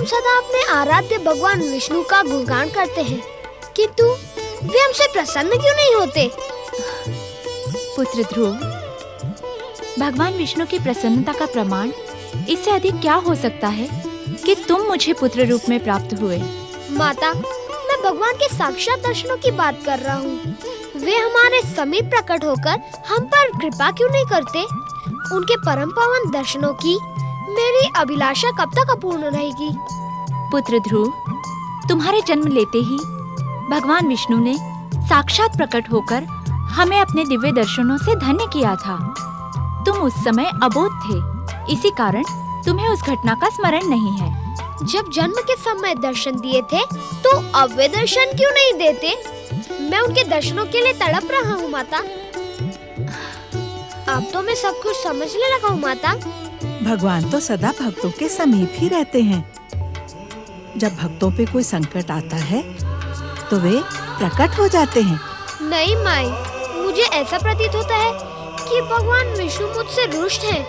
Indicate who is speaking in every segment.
Speaker 1: हम सदा अपने आराध्य भगवान विष्णु का गुणगान करते हैं, किंतु वे हमसे प्रसन्न क्यों नहीं होते?
Speaker 2: पुत्र ध्रुव, भगवान विष्णु की प्रसन्नता का प्रमाण इससे अधिक क्या हो सकता है कि तुम मुझे पुत्र रूप में प्राप्त हुए।
Speaker 1: माता, मैं भगवान के साक्षात दर्शनों की बात कर रहा हूँ। वे हमारे समीप प्रकट होकर हम पर कृपा क्यों नहीं करते? उनके परम पावन दर्शनों की मेरी अभिलाषा कब तक अपूर्ण रहेगी?
Speaker 2: पुत्र ध्रुव, तुम्हारे जन्म लेते ही भगवान विष्णु ने साक्षात प्रकट होकर हमें अपने दिव्य दर्शनों से धन्य किया था। तुम उस समय अबोध थे, इसी कारण तुम्हें उस घटना का स्मरण नहीं है।
Speaker 1: जब जन्म के समय दर्शन दिए थे, तो अब वे दर्शन क्यों नहीं देते? मैं उनके दर्शनों के लिए तड़प रहा हूँ माता। अब तो मैं सब कुछ समझने लगा हूँ माता।
Speaker 3: भगवान तो सदा भक्तों के समीप ही रहते हैं। जब भक्तों पे कोई संकट आता है तो वे प्रकट हो जाते हैं।
Speaker 1: नहीं माई, मुझे ऐसा प्रतीत होता है कि भगवान विष्णु मुझसे रुष्ट हैं।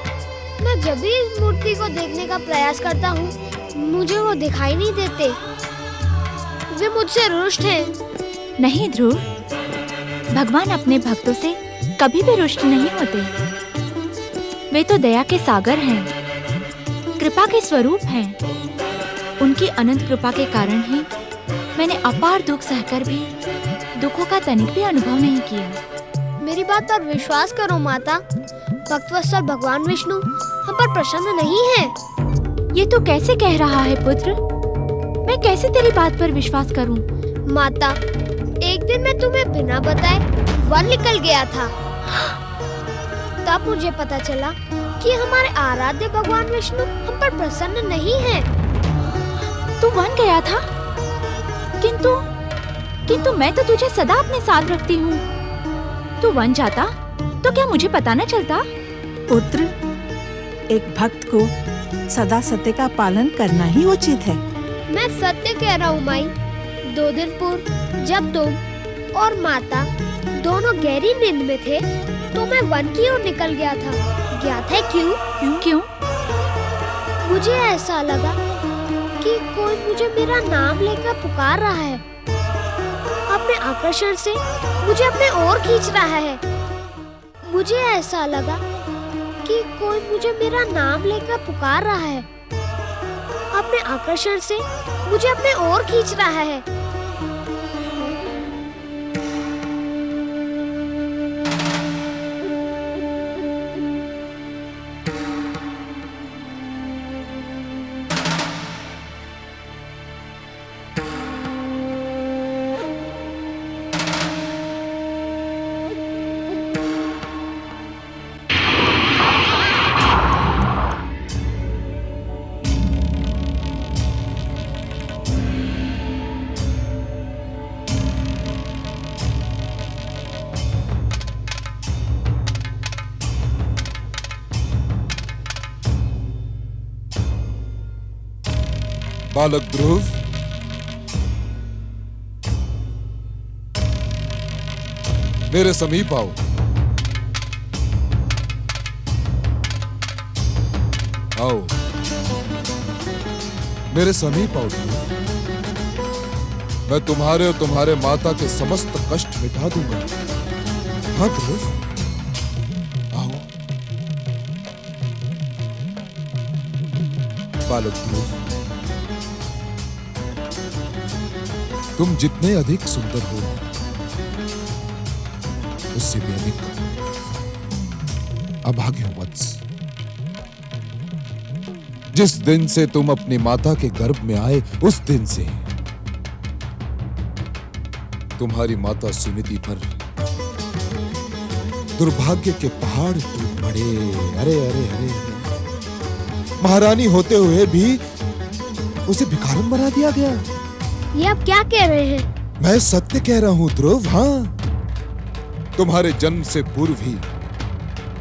Speaker 1: मैं जब भी इस मूर्ति को देखने का प्रयास करता हूँ, मुझे वो दिखाई नहीं देते। वे मुझसे रुष्ट हैं।
Speaker 2: नहीं ध्रुव, भगवान अपने भक्तों से कभी भी रुष्ट नहीं होते। वे तो दया के सागर हैं, कृपा के स्वरूप हैं। उनकी अनंत कृपा के कारण ही मैंने अपार दुख सहकर भी दुखों का तनिक भी अनुभव नहीं किया।
Speaker 1: मेरी बात पर विश्वास करो माता। भक्तवत्सल भगवान विष्णु हम पर प्रसन्न नहीं है।
Speaker 2: ये तू कैसे कह रहा है पुत्र? मैं कैसे तेरी बात पर विश्वास करूं?
Speaker 1: माता, एक दिन मैं तुम्हें बिना बताए वन निकल गया था। तब मुझे पता चला कि हमारे आराध्य भगवान विष्णु हम पर प्रसन्न नहीं है।
Speaker 2: तू वन गया था? किंतु मैं तो तुझे सदा अपने साथ रखती हूँ। तू वन जाता तो क्या मुझे पता न चलता?
Speaker 3: पुत्र, एक भक्त को सदा सत्य का पालन करना ही उचित है।
Speaker 1: मैं सत्य कह रहा हूँ माई। 2 दिन पूर्व जब तुम और माता दोनों गहरी नींद में थे, तो मैं वन की ओर निकल गया था। ज्ञात है क्यों? मुझे ऐसा लगा कि कोई मुझे मेरा नाम लेकर पुकार रहा है। अपने आकर्षण से मुझे अपने ओर खींच रहा है। मुझे ऐसा लगा कि कोई मुझे मेरा नाम लेकर पुकार रहा है। अपने आकर्षण से मुझे अपने ओर खींच रहा है।
Speaker 4: बालक ध्रुव, मेरे समीप आओ। आओ, मेरे समीप आओ ध्रुव। मैं तुम्हारे और तुम्हारे माता के समस्त कष्ट मिटा दूंगा। हाँ ध्रुव, आओ। बालक ध्रुव, तुम जितने अधिक सुंदर हो, उससे भी अधिक अभागे हो वत्स। जिस दिन से तुम अपनी माता के गर्भ में आए, उस दिन से तुम्हारी माता सुनीति पर दुर्भाग्य के पहाड़ टूट पड़े। अरे अरे अरे, महारानी होते हुए भी उसे भिखारन बना दिया गया।
Speaker 1: ये आप क्या कह रहे हैं?
Speaker 4: मैं सत्य कह रहा हूं ध्रुव। हाँ, तुम्हारे जन्म से पूर्व ही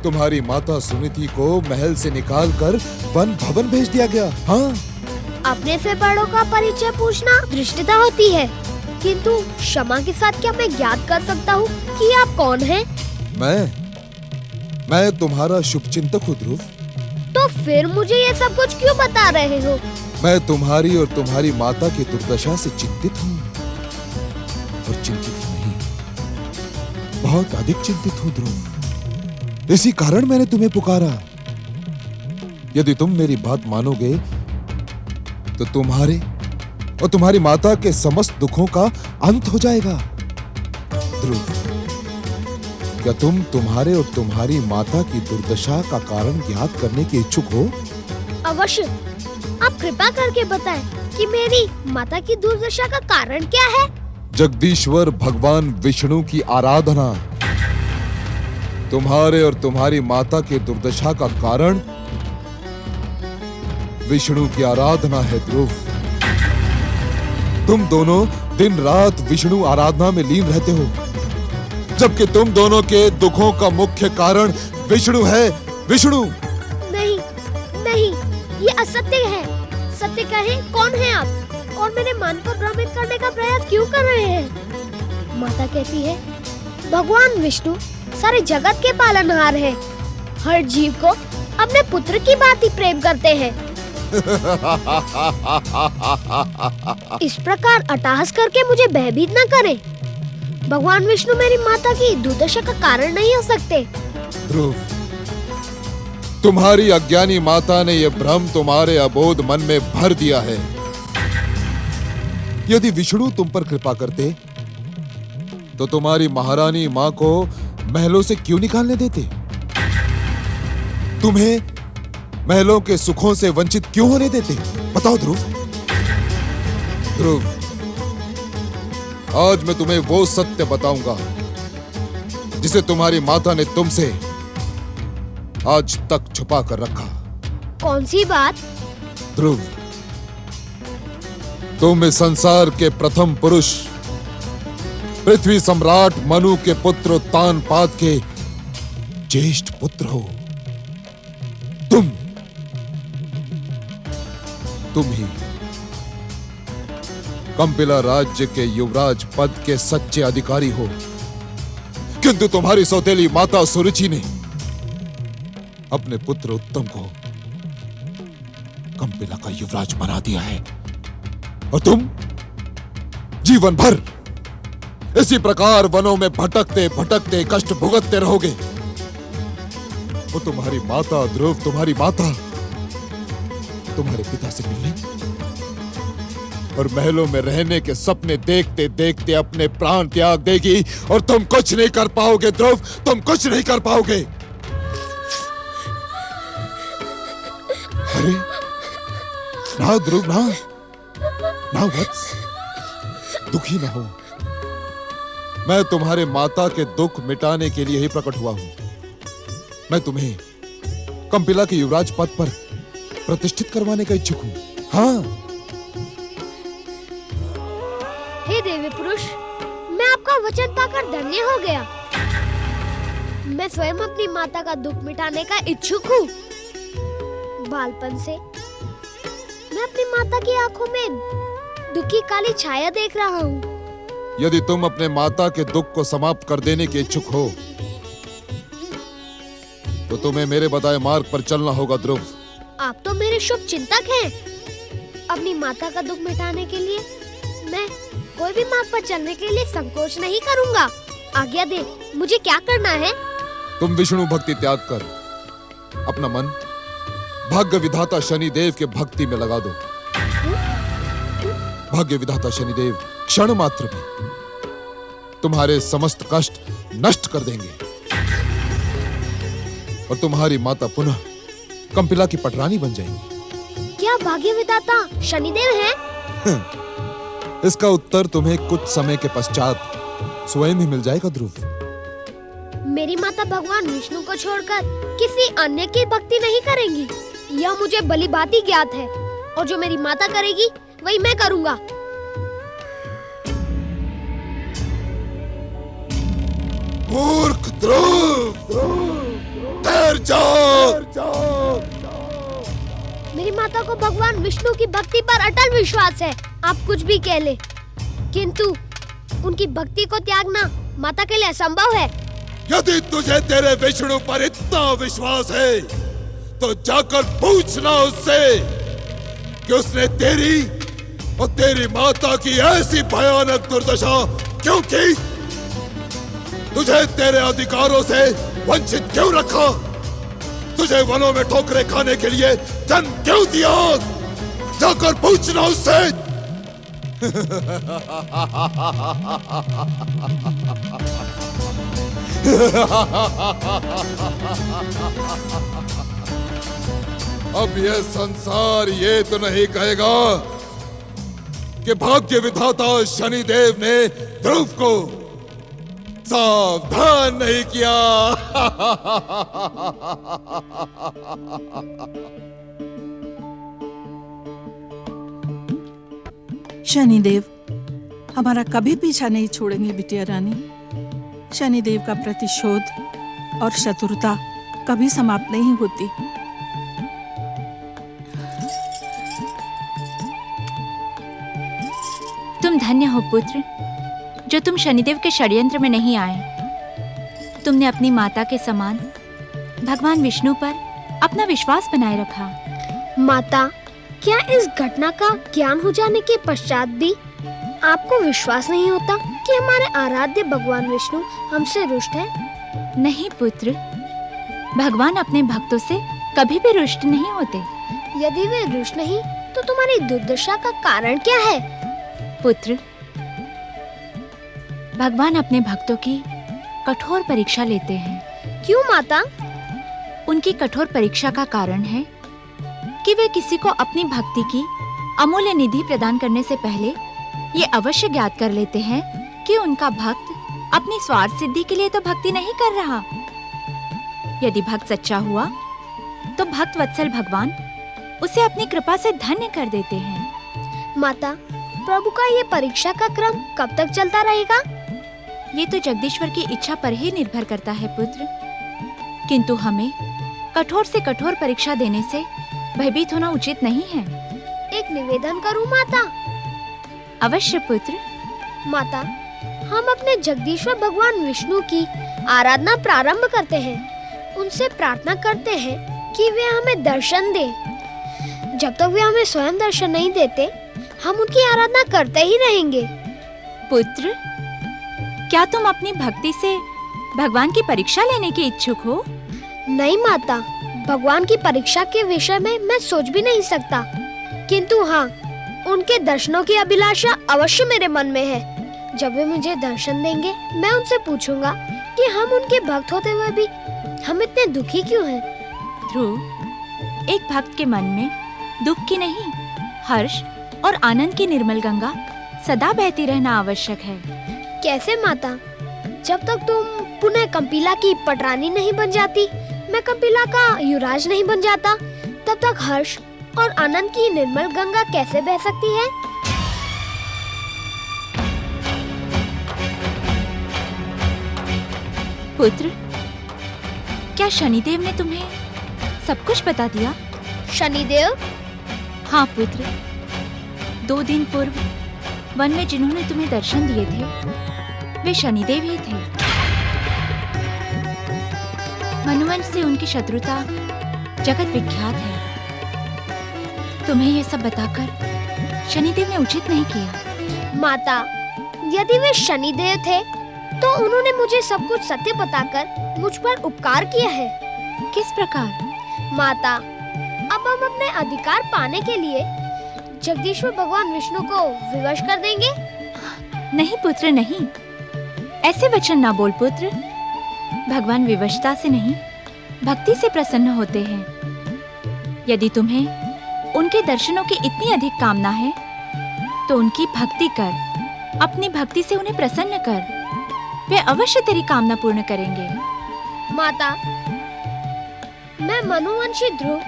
Speaker 4: तुम्हारी माता सुनीति को महल से निकालकर वन भवन भेज दिया गया। हाँ,
Speaker 1: अपने से बड़ों का परिचय पूछना धृष्टता होती है, किंतु क्षमा के साथ क्या मैं ज्ञात कर सकता हूँ कि आप कौन हैं?
Speaker 4: मैं तुम्हारा शुभचिंतक हूँ ध्रुव।
Speaker 1: तो तो फिर मुझे ये सब कुछ क्यों बता रहे हो?
Speaker 4: मैं तुम्हारी और तुम्हारी माता की दुर्दशा से चिंतित हूँ। और चिंतित ही नहीं, बहुत अधिक चिंतित हूँ ध्रुव। इसी कारण मैंने तुम्हें पुकारा। यदि तुम मेरी बात मानोगे तो तुम्हारे और तुम्हारी माता के समस्त दुखों का अंत हो जाएगा। ध्रुव, क्या तुम तुम्हारे और तुम्हारी माता की दुर्दशा का कारण ज्ञात करने के इच्छुक हो?
Speaker 1: अवश्य। आप कृपा करके बताएं कि मेरी माता की दुर्दशा का कारण क्या है?
Speaker 4: जगदीश्वर भगवान विष्णु की आराधना। तुम्हारे और तुम्हारी माता की दुर्दशा का कारण विष्णु की आराधना है ध्रुव। तुम दोनों दिन रात विष्णु आराधना में लीन रहते हो, जबकि तुम दोनों के दुखों का मुख्य कारण विष्णु है। विष्णु
Speaker 1: नहीं, नहीं, ये असत्य है। सत्य कहें, कौन है आप? और मेरे मन को भ्रमित करने का प्रयास क्यों कर रहे हैं? माता कहती है, भगवान विष्णु सारे जगत के पालनहार हैं। हर जीव को अपने पुत्र की भांति प्रेम करते हैं। इस प्रकार अट्टहास करके मुझे भयभीत न करें। भगवान विष्णु मेरी माता की दुर्दशा का कारण नहीं हो सकते।
Speaker 4: ध्रुव, तुम्हारी अज्ञानी माता ने यह भ्रम तुम्हारे अबोध मन में भर दिया है। यदि विष्णु तुम पर कृपा करते तो तुम्हारी महारानी मां को महलों से क्यों निकालने देते? तुम्हें महलों के सुखों से वंचित क्यों होने देते? बताओ ध्रुव। ध्रुव, आज मैं तुम्हें वो सत्य बताऊंगा जिसे तुम्हारी माता ने तुमसे आज तक छुपा कर रखा।
Speaker 1: कौन सी बात?
Speaker 4: ध्रुव, तुम इस संसार के प्रथम पुरुष पृथ्वी सम्राट मनु के पुत्र उत्तानपाद के ज्येष्ठ पुत्र हो। तुम ही कंपिला राज्य के युवराज पद के सच्चे अधिकारी हो। किंतु तुम्हारी सौतेली माता सुरुचि ने अपने पुत्र उत्तम को कंपिला का युवराज बना दिया है, और तुम जीवन भर इसी प्रकार वनों में भटकते भटकते कष्ट भुगतते रहोगे। वो तुम्हारी माता ध्रुव, तुम्हारी माता तुम्हारे पिता से मिलने और महलों में रहने के सपने देखते देखते अपने प्राण त्याग देगी, और तुम कुछ नहीं कर पाओगे ध्रुव, तुम कुछ नहीं कर पाओगे। अरे ना ध्रुव, ना ना वत्स, दुखी ना हो। मैं तुम्हारे माता के दुख मिटाने के लिए ही प्रकट हुआ हूं। मैं तुम्हें कंपिला के युवराज पद पर प्रतिष्ठित करवाने का इच्छुक हूं। हाँ।
Speaker 1: हे देवी पुरुष, मैं आपका वचन पाकर धन्य हो गया। मैं स्वयं अपनी माता का दुख मिटाने का इच्छुक हूँ। बालपन से मैं अपनी माता की आंखों में दुख की काली छाया देख रहा हूँ।
Speaker 4: यदि तुम अपने माता के दुख को समाप्त कर देने के इच्छुक हो तो तुम्हें मेरे बताए मार्ग पर चलना होगा ध्रुव।
Speaker 1: आप तो मेरे शुभ चिंतक हैं। अपनी माता का दुख मिटाने के लिए मैं कोई भी मार्ग पर चलने के लिए संकोच नहीं करूंगा। आज्ञा दे, मुझे क्या करना है?
Speaker 4: तुम विष्णु भक्ति त्याग कर अपना मन भाग्य विधाता शनिदेव के भक्ति में लगा दो। भाग्य विधाता शनिदेव क्षण मात्र में तुम्हारे समस्त कष्ट नष्ट कर देंगे, और तुम्हारी माता पुनः कंपिला की पटरानी बन जाएंगी।
Speaker 1: क्या भाग्य विधाता शनिदेव हैं?
Speaker 4: इसका उत्तर तुम्हें कुछ समय के पश्चात स्वयं ही मिल जाएगा ध्रुव।
Speaker 1: मेरी माता भगवान विष्णु को छोड़कर किसी अन्य की भक्ति नहीं करेंगी, यह मुझे भलीभांति ज्ञात है। और जो मेरी माता करेगी वही मैं करूंगा।
Speaker 4: मूर्ख ध्रुव, ठहर जाओ।
Speaker 1: मेरी माता को भगवान विष्णु की भक्ति पर अटल विश्वास है। आप कुछ भी कह ले, किंतु उनकी भक्ति को त्यागना माता के लिए असंभव है।
Speaker 4: यदि तुझे तेरे विष्णु पर इतना विश्वास है तो जाकर पूछना उससे कि उसने तेरी और तेरी माता की ऐसी भयानक दुर्दशा क्यों की? तुझे तेरे अधिकारों से वंचित क्यों रखा? तुझे वनों में ठोकरें खाने के लिए जन्म क्यों दिया? जाकर पूछना उससे। अब यह संसार ये तो नहीं कहेगा कि भाग्य विधाता शनिदेव ने ध्रुव को सावधान नहीं किया।
Speaker 3: शनिदेव हमारा कभी पीछा नहीं छोड़ेंगे बिटिया रानी। शनिदेव का प्रतिशोध और शत्रुता कभी समाप्त नहीं होती।
Speaker 2: तुम धन्य हो पुत्र, जो तुम शनिदेव के षड्यंत्र में नहीं आए। तुमने अपनी माता के समान भगवान विष्णु पर अपना विश्वास बनाए रखा।
Speaker 1: माता, क्या इस घटना का ज्ञान हो जाने के पश्चात भी आपको विश्वास नहीं होता कि हमारे आराध्य भगवान विष्णु हमसे रुष्ट हैं?
Speaker 2: नहीं पुत्र, भगवान अपने भक्तों से कभी भी रुष्ट नहीं होते।
Speaker 1: यदि वे रुष्ट नहीं तो तुम्हारी दुर्दशा का कारण क्या है?
Speaker 2: पुत्र, भगवान अपने भक्तों की कठोर परीक्षा लेते हैं।
Speaker 1: क्यों माता?
Speaker 2: उनकी कठोर परीक्षा का कारण है कि वे किसी को अपनी भक्ति की अमूल्य निधि प्रदान करने से पहले ये अवश्य ज्ञात कर लेते हैं कि उनका भक्त अपनी स्वार्थ सिद्धि के लिए तो भक्ति नहीं कर रहा। यदि भक्त सच्चा हुआ तो भक्त वत्सल भगवान उसे अपनी कृपा से धन्य कर देते हैं।
Speaker 1: माता, प्रभु का ये परीक्षा का क्रम कब तक चलता रहेगा?
Speaker 2: ये तो जगदीश्वर की इच्छा पर ही निर्भर करता है पुत्र, किंतु हमें कठोर से कठोर परीक्षा देने से भयभीत होना उचित नहीं है।
Speaker 1: एक निवेदन करूं माता?
Speaker 2: अवश्य पुत्र।
Speaker 1: माता, हम अपने जगदीश्वर भगवान विष्णु की आराधना प्रारंभ करते हैं। उनसे प्रार्थना करते हैं कि वे हमें दर्शन दें। जब तक वे हमें स्वयं दर्शन नहीं देते, हम उनकी आराधना करते ही रहेंगे।
Speaker 2: पुत्र, क्या तुम अपनी भक्ति से भगवान की परीक्षा लेने के इच्छुक हो?
Speaker 1: नहीं माता, भगवान की परीक्षा के विषय में मैं सोच भी नहीं सकता, किंतु हाँ, उनके दर्शनों की अभिलाषा अवश्य मेरे मन में है। जब वे मुझे दर्शन देंगे, मैं उनसे पूछूंगा कि हम उनके भक्त होते हुए भी हम इतने दुखी क्यों हैं?
Speaker 2: ध्रुव, एक भक्त के मन में दुख की नहीं, हर्ष और आनंद की निर्मल गंगा सदा बहती रहना आवश्यक है।
Speaker 1: कैसे माता? जब तक तुम पुनः कंपिला की पटरानी नहीं बन जाती, मैं कंपिला का युवराज नहीं बन जाता, तब तक हर्ष और आनंद की निर्मल गंगा कैसे बह सकती है?
Speaker 2: पुत्र, क्या शनिदेव ने तुम्हें सब कुछ बता दिया?
Speaker 1: शनिदेव?
Speaker 2: हाँ पुत्र, 2 दिन पूर्व वन में जिन्होंने तुम्हें दर्शन दिए थे, वे शनिदेव ही थे। मनुवंश से उनकी शत्रुता जगत विख्यात है। तुम्हें यह सब बताकर शनिदेव ने उचित नहीं किया।
Speaker 1: माता, यदि वे शनिदेव थे तो उन्होंने मुझे सब कुछ सत्य बताकर मुझ पर उपकार किया है।
Speaker 2: किस प्रकार?
Speaker 1: माता, अब हम अपने अधिकार पाने के लिए जगदीश्वर भगवान विष्णु को विवश कर देंगे?
Speaker 2: नहीं पुत्र, नहीं, ऐसे वचन ना बोल पुत्र। भगवान विवशता से नहीं, भक्ति से प्रसन्न होते हैं। यदि तुम्हें उनके दर्शनों की इतनी अधिक कामना है तो उनकी भक्ति कर, अपनी भक्ति से उन्हें प्रसन्न कर, वे अवश्य तेरी कामना पूर्ण करेंगे।
Speaker 1: माता, मैं मनुवंशी ध्रुव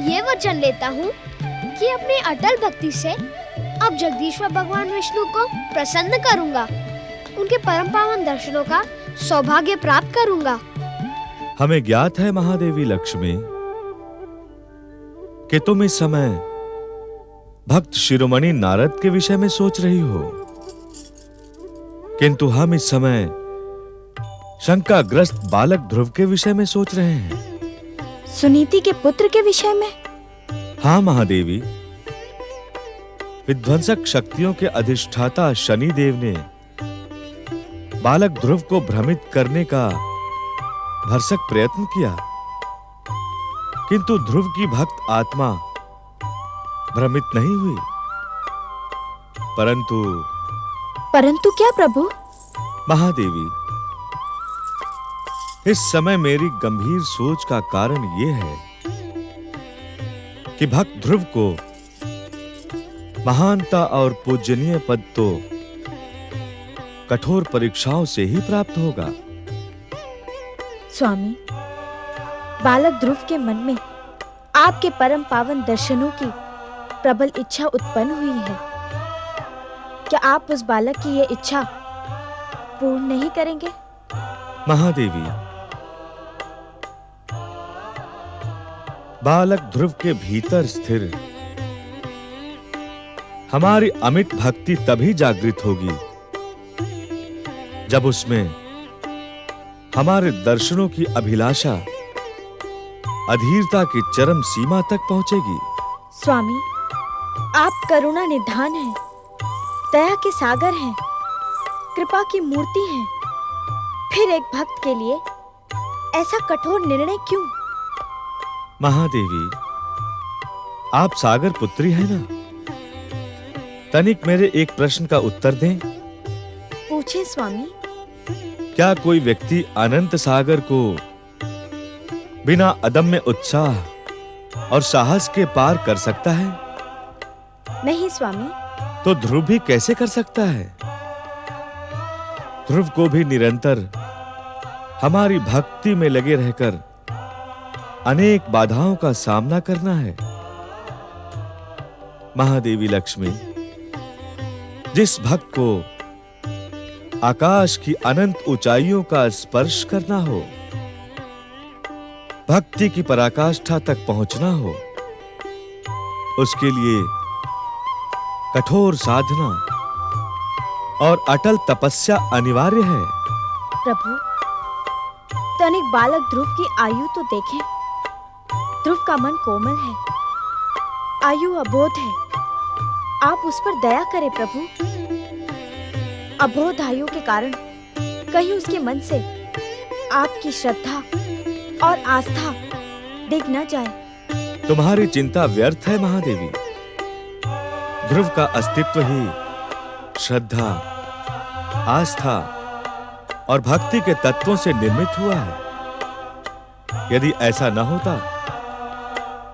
Speaker 1: ये वचन लेता हूँ कि अपनी अटल भक्ति से अब जगदीश्वर भगवान विष्णु को प्रसन्न करूँगा, उनके परम पावन दर्शनों का सौभाग्य प्राप्त करूँगा।
Speaker 5: हमें ज्ञात है महादेवी लक्ष्मी कि तुम इस समय भक्त शिरोमणि नारद के विषय में सोच रही हो, किंतु हम इस समय शंकाग्रस्त बालक ध्रुव के विषय में सोच रहे हैं।
Speaker 2: सुनीति के पुत्र के विषय में?
Speaker 5: हाँ महादेवी, विध्वंसक शक्तियों के अधिष्ठाता शनिदेव ने बालक ध्रुव को भ्रमित करने का भरसक प्रयत्न किया, किंतु ध्रुव की भक्त आत्मा भ्रमित नहीं हुई।
Speaker 2: परंतु क्या प्रभु?
Speaker 5: महादेवी, इस समय मेरी गंभीर सोच का कारण यह है कि भक्त ध्रुव को महानता और पूजनीय पद तो कठोर परीक्षाओं से ही प्राप्त होगा।
Speaker 2: स्वामी, बालक ध्रुव के मन में आपके परम पावन दर्शनों की प्रबल इच्छा उत्पन्न हुई है। क्या आप उस बालक की यह इच्छा पूर्ण नहीं करेंगे?
Speaker 5: महादेवी, बालक ध्रुव के भीतर स्थिर हमारी अमिट भक्ति तभी जागृत होगी जब उसमें हमारे दर्शनों की अभिलाषा अधीरता की चरम सीमा तक पहुंचेगी।
Speaker 2: स्वामी, आप करुणा निधान हैं, दया के सागर हैं, कृपा की मूर्ति हैं। फिर एक भक्त के लिए ऐसा कठोर निर्णय क्यों?
Speaker 5: महादेवी, आप सागर पुत्री हैं ना? तनिक मेरे एक प्रश्न का उत्तर दें।
Speaker 2: पूछे स्वामी।
Speaker 5: क्या कोई व्यक्ति अनंत सागर को बिना अदम्य उत्साह और साहस के पार कर सकता है?
Speaker 2: नहीं स्वामी।
Speaker 5: तो ध्रुव भी कैसे कर सकता है? ध्रुव को भी निरंतर हमारी भक्ति में लगे रहकर अनेक बाधाओं का सामना करना है। महादेवी लक्ष्मी, जिस भक्त को आकाश की अनंत ऊंचाइयों का स्पर्श करना हो, भक्ति की पराकाष्ठा तक पहुंचना हो, उसके लिए कठोर साधना और अटल तपस्या अनिवार्य है।
Speaker 2: प्रभु, तनिक बालक ध्रुव की आयु तो देखें। ध्रुव का मन कोमल है, आयु अबोध है। आप उस पर दया करें प्रभु। अबोध आयु के कारण कहीं उसके मन से आपकी श्रद्धा और आस्था डिग न जाए।
Speaker 5: तुम्हारी चिंता व्यर्थ है महादेवी। ध्रुव का अस्तित्व ही श्रद्धा, आस्था और भक्ति के तत्वों से निर्मित हुआ है। यदि ऐसा न होता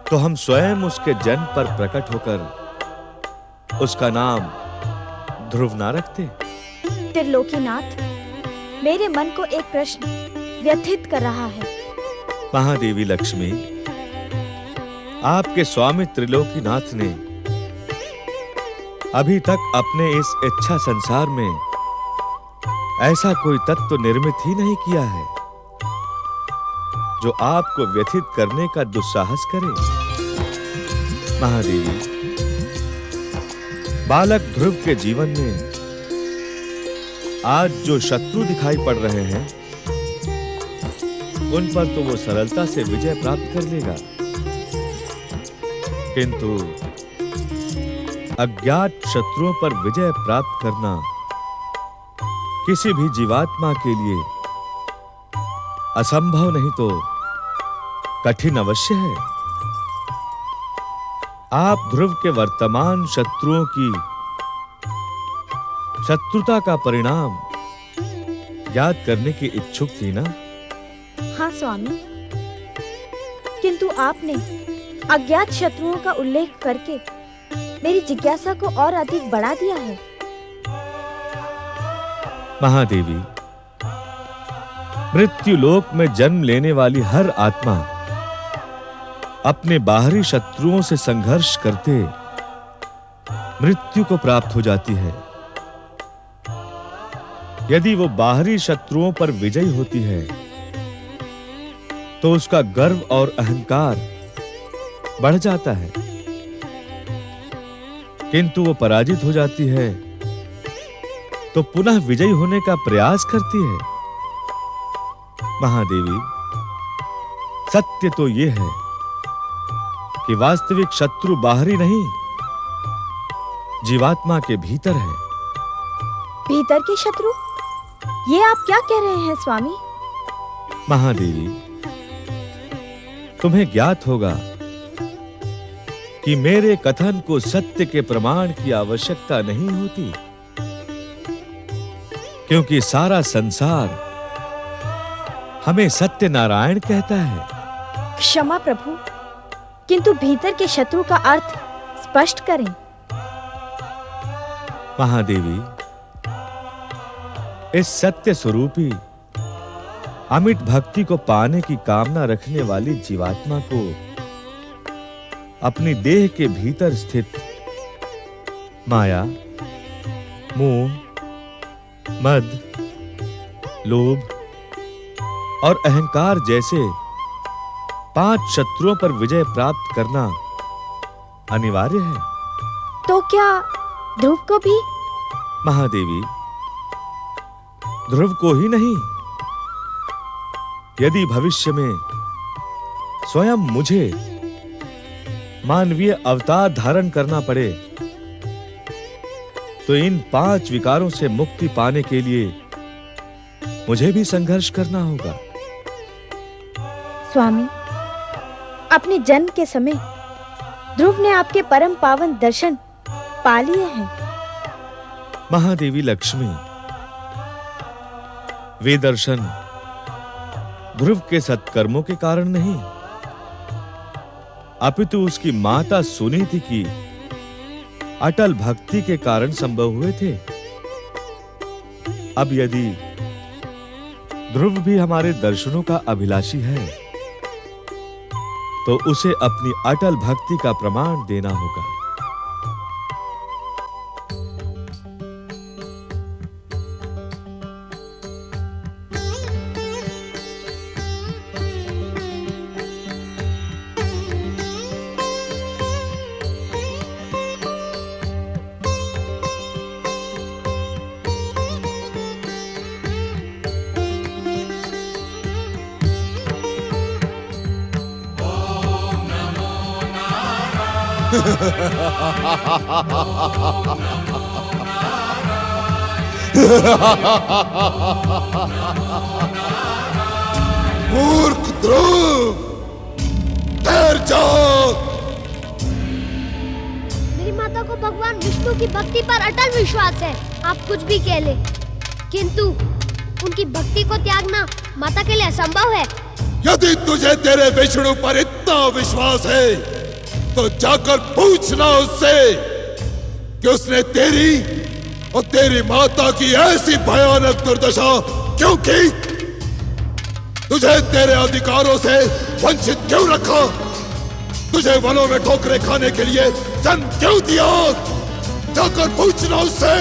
Speaker 5: तो हम स्वयं उसके जन्म पर प्रकट होकर उसका नाम ध्रुव ना रखते।
Speaker 2: त्रिलोकीनाथ, मेरे मन को एक प्रश्न व्यथित कर रहा है।
Speaker 5: महादेवी लक्ष्मी, आपके स्वामी त्रिलोकीनाथ ने अभी तक अपने इस इच्छा संसार में ऐसा कोई तत्व निर्मित ही नहीं किया है जो आपको व्यथित करने का दुस्साहस करे। महादेवी, बालक ध्रुव के जीवन में आज जो शत्रु दिखाई पड़ रहे हैं, उन पर तो वो सरलता से विजय प्राप्त कर लेगा, किंतु अज्ञात शत्रुओं पर विजय प्राप्त करना किसी भी जीवात्मा के लिए असंभव नहीं तो कठिन अवश्य है। आप ध्रुव के वर्तमान शत्रुओं की शत्रुता का परिणाम याद करने की इच्छुक थी ना?
Speaker 2: हाँ स्वामी, किंतु आपने अज्ञात शत्रुओं का उल्लेख करके मेरी जिज्ञासा को और अधिक बढ़ा दिया है।
Speaker 5: महादेवी, मृत्यु लोक में जन्म लेने वाली हर आत्मा अपने बाहरी शत्रुओं से संघर्ष करते मृत्यु को प्राप्त हो जाती है। यदि वो बाहरी शत्रुओं पर विजयी होती है तो उसका गर्व और अहंकार बढ़ जाता है, किंतु वो पराजित हो जाती है तो पुनः विजयी होने का प्रयास करती है। महादेवी, सत्य तो ये है कि वास्तविक शत्रु बाहरी नहीं, जीवात्मा के भीतर है।
Speaker 6: भीतर के शत्रु? ये आप क्या कह रहे हैं स्वामी?
Speaker 5: महादेवी, तुम्हें ज्ञात होगा कि मेरे कथन को सत्य के प्रमाण की आवश्यकता नहीं होती, क्योंकि सारा संसार हमें सत्यनारायण कहता है।
Speaker 6: क्षमा प्रभु, किंतु भीतर के शत्रु का अर्थ स्पष्ट करें।
Speaker 5: महादेवी, इस सत्य स्वरूपी अमिट भक्ति को पाने की कामना रखने वाली जीवात्मा को अपनी देह के भीतर स्थित माया, मोह, मद, लोभ और अहंकार जैसे 5 शत्रुओं पर विजय प्राप्त करना अनिवार्य है।
Speaker 6: तो क्या ध्रुव को भी?
Speaker 5: महादेवी, ध्रुव को ही नहीं, यदि भविष्य में स्वयं मुझे मानवीय अवतार धारण करना पड़े, तो इन 5 विकारों से मुक्ति पाने के लिए मुझे भी संघर्ष करना होगा।
Speaker 6: स्वामी, अपने जन्म के समय ध्रुव ने आपके परम पावन दर्शन पा लिए हैं।
Speaker 5: महादेवी लक्ष्मी, वे दर्शन ध्रुव के सत्कर्मों के कारण नहीं, अपितु उसकी माता सुनीति की अटल भक्ति के कारण संभव हुए थे। अब यदि ध्रुव भी हमारे दर्शनों का अभिलाषी है, तो उसे अपनी अटल भक्ति का प्रमाण देना होगा।
Speaker 4: मूर्ख ध्रुव, ठहर जाओ।
Speaker 1: मेरी माता को भगवान विष्णु की भक्ति पर अटल विश्वास है। आप कुछ भी कह ले, किंतु उनकी भक्ति को त्यागना माता के लिए असंभव है।
Speaker 4: यदि तुझे तेरे विष्णु पर इतना विश्वास है, तो जाकर पूछना उससे कि उसने तेरी और तेरी माता की ऐसी भयानक दुर्दशा क्यों की? तुझे तेरे अधिकारों से वंचित क्यों रखा? तुझे वनों में ठोकरें खाने के लिए जन्म क्यों दिया? जाकर पूछना उससे।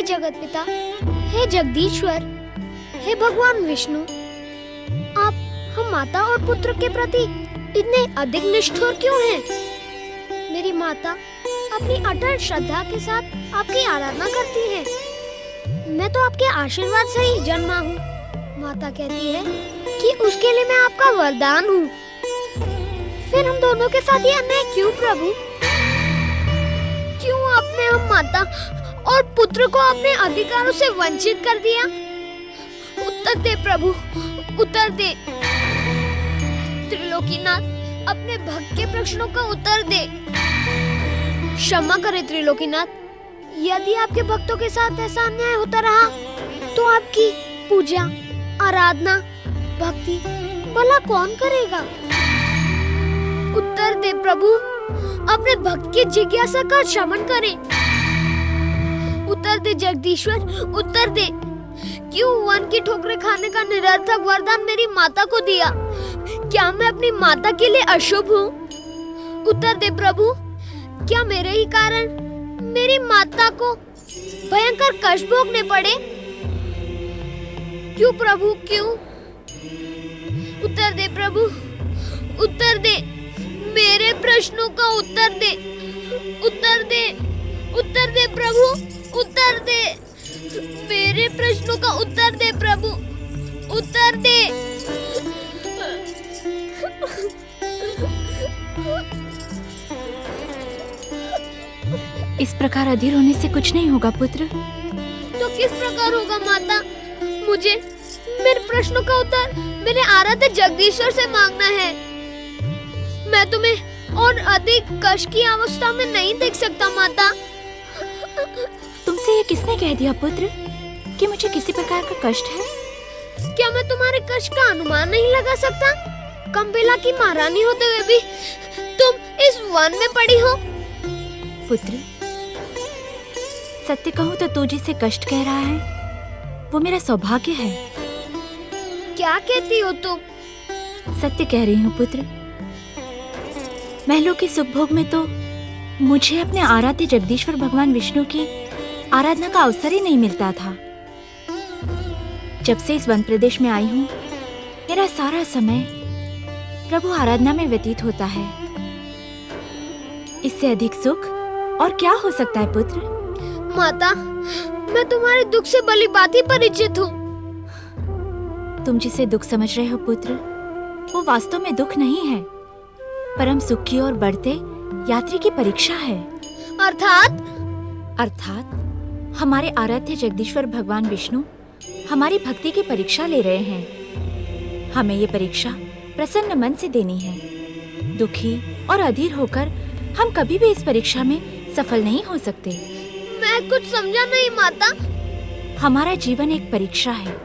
Speaker 1: जगत पिता, हे जगदीश्वर, हे भगवान विष्णु, आप हम माता और पुत्र के प्रति इतने अधिक निष्ठुर क्यों हैं? मेरी माता अपनी अटल श्रद्धा के साथ आपकी आराधना करती है। मैं तो आपके आशीर्वाद से ही जन्मा हूँ। माता कहती है कि उसके लिए मैं आपका वरदान हूँ। फिर हम दोनों के साथ ये अन्याय क्यों प्रभु? क्यों आपने हम माता और पुत्र को अपने अधिकारों से वंचित कर दिया? उत्तर दे प्रभु, उत्तर दे। त्रिलोकीनाथ, अपने भक्त के प्रश्नों का उत्तर दे। क्षमा करे त्रिलोकीनाथ, यदि आपके भक्तों के साथ ऐसा अन्याय होता रहा, तो आपकी पूजा, आराधना, भक्ति भला कौन करेगा? उत्तर दे प्रभु, अपने भक्त की जिज्ञासा का शमन करे। उत्तर दे जगदीश्वर, उत्तर दे। क्यों वन की ठोकरें खाने का निरर्थक वरदान मेरी माता को दिया? क्या मैं अपनी माता के लिए अशुभ हूँ? उत्तर दे प्रभु, क्या मेरे ही कारण मेरी माता को भयंकर कष्ट भोगने पड़े? क्यों प्रभु, क्यों? उत्तर दे प्रभु, उत्तर दे, मेरे प्रश्नों का उत्तर दे, उत्तर दे, उत्तर दे प्रभु, उत्तर दे, मेरे प्रश्नों का उत्तर दे प्रभु, उत्तर दे।
Speaker 2: इस प्रकार अधीर होने से कुछ नहीं होगा पुत्र।
Speaker 1: तो किस प्रकार होगा माता? मुझे मेरे प्रश्नों का उत्तर मेरे आराध्य जगदीश्वर से मांगना है। मैं तुम्हें और अधिक कष्ट की अवस्था में नहीं देख सकता माता।
Speaker 2: तुमसे ये किसने कह दिया पुत्र कि मुझे किसी प्रकार का कष्ट है?
Speaker 1: क्या मैं तुम्हारे कष्ट का अनुमान नहीं लगा सकता? कंबेला की महारानी होते हुए भी तुम इस वन में पड़ी हो।
Speaker 2: पुत्र, सत्य कहूँ तो तू जिसे कष्ट कह रहा है वो मेरा सौभाग्य है।
Speaker 1: क्या कहती हो तुम?
Speaker 2: सत्य कह रही हूँ पुत्र। महलों के सुख भोग में तो मुझे अपने आराध्य जगदीश्वर भगवान विष्णु की आराधना का अवसर ही नहीं मिलता था। जब से इस वन प्रदेश में आई हूँ मेरा सारा समय प्रभु आराधना में व्यतीत होता है। इससे अधिक सुख और क्या हो सकता है पुत्र?
Speaker 1: माता, मैं तुम्हारे दुख से भली भांति परिचित हूँ।
Speaker 2: तुम जिसे दुख समझ रहे हो पुत्र, वो वास्तव में दुख नहीं है, परम सुख की ओर बढ़ते यात्री की परीक्षा है। अर्थात हमारे आराध्य जगदीश्वर भगवान विष्णु हमारी भक्ति की परीक्षा ले रहे हैं। हमें ये परीक्षा प्रसन्न मन से देनी है। दुखी और अधीर होकर हम कभी भी इस परीक्षा में सफल नहीं हो सकते।
Speaker 1: मैं कुछ समझा नहीं माता।
Speaker 2: हमारा जीवन एक परीक्षा है।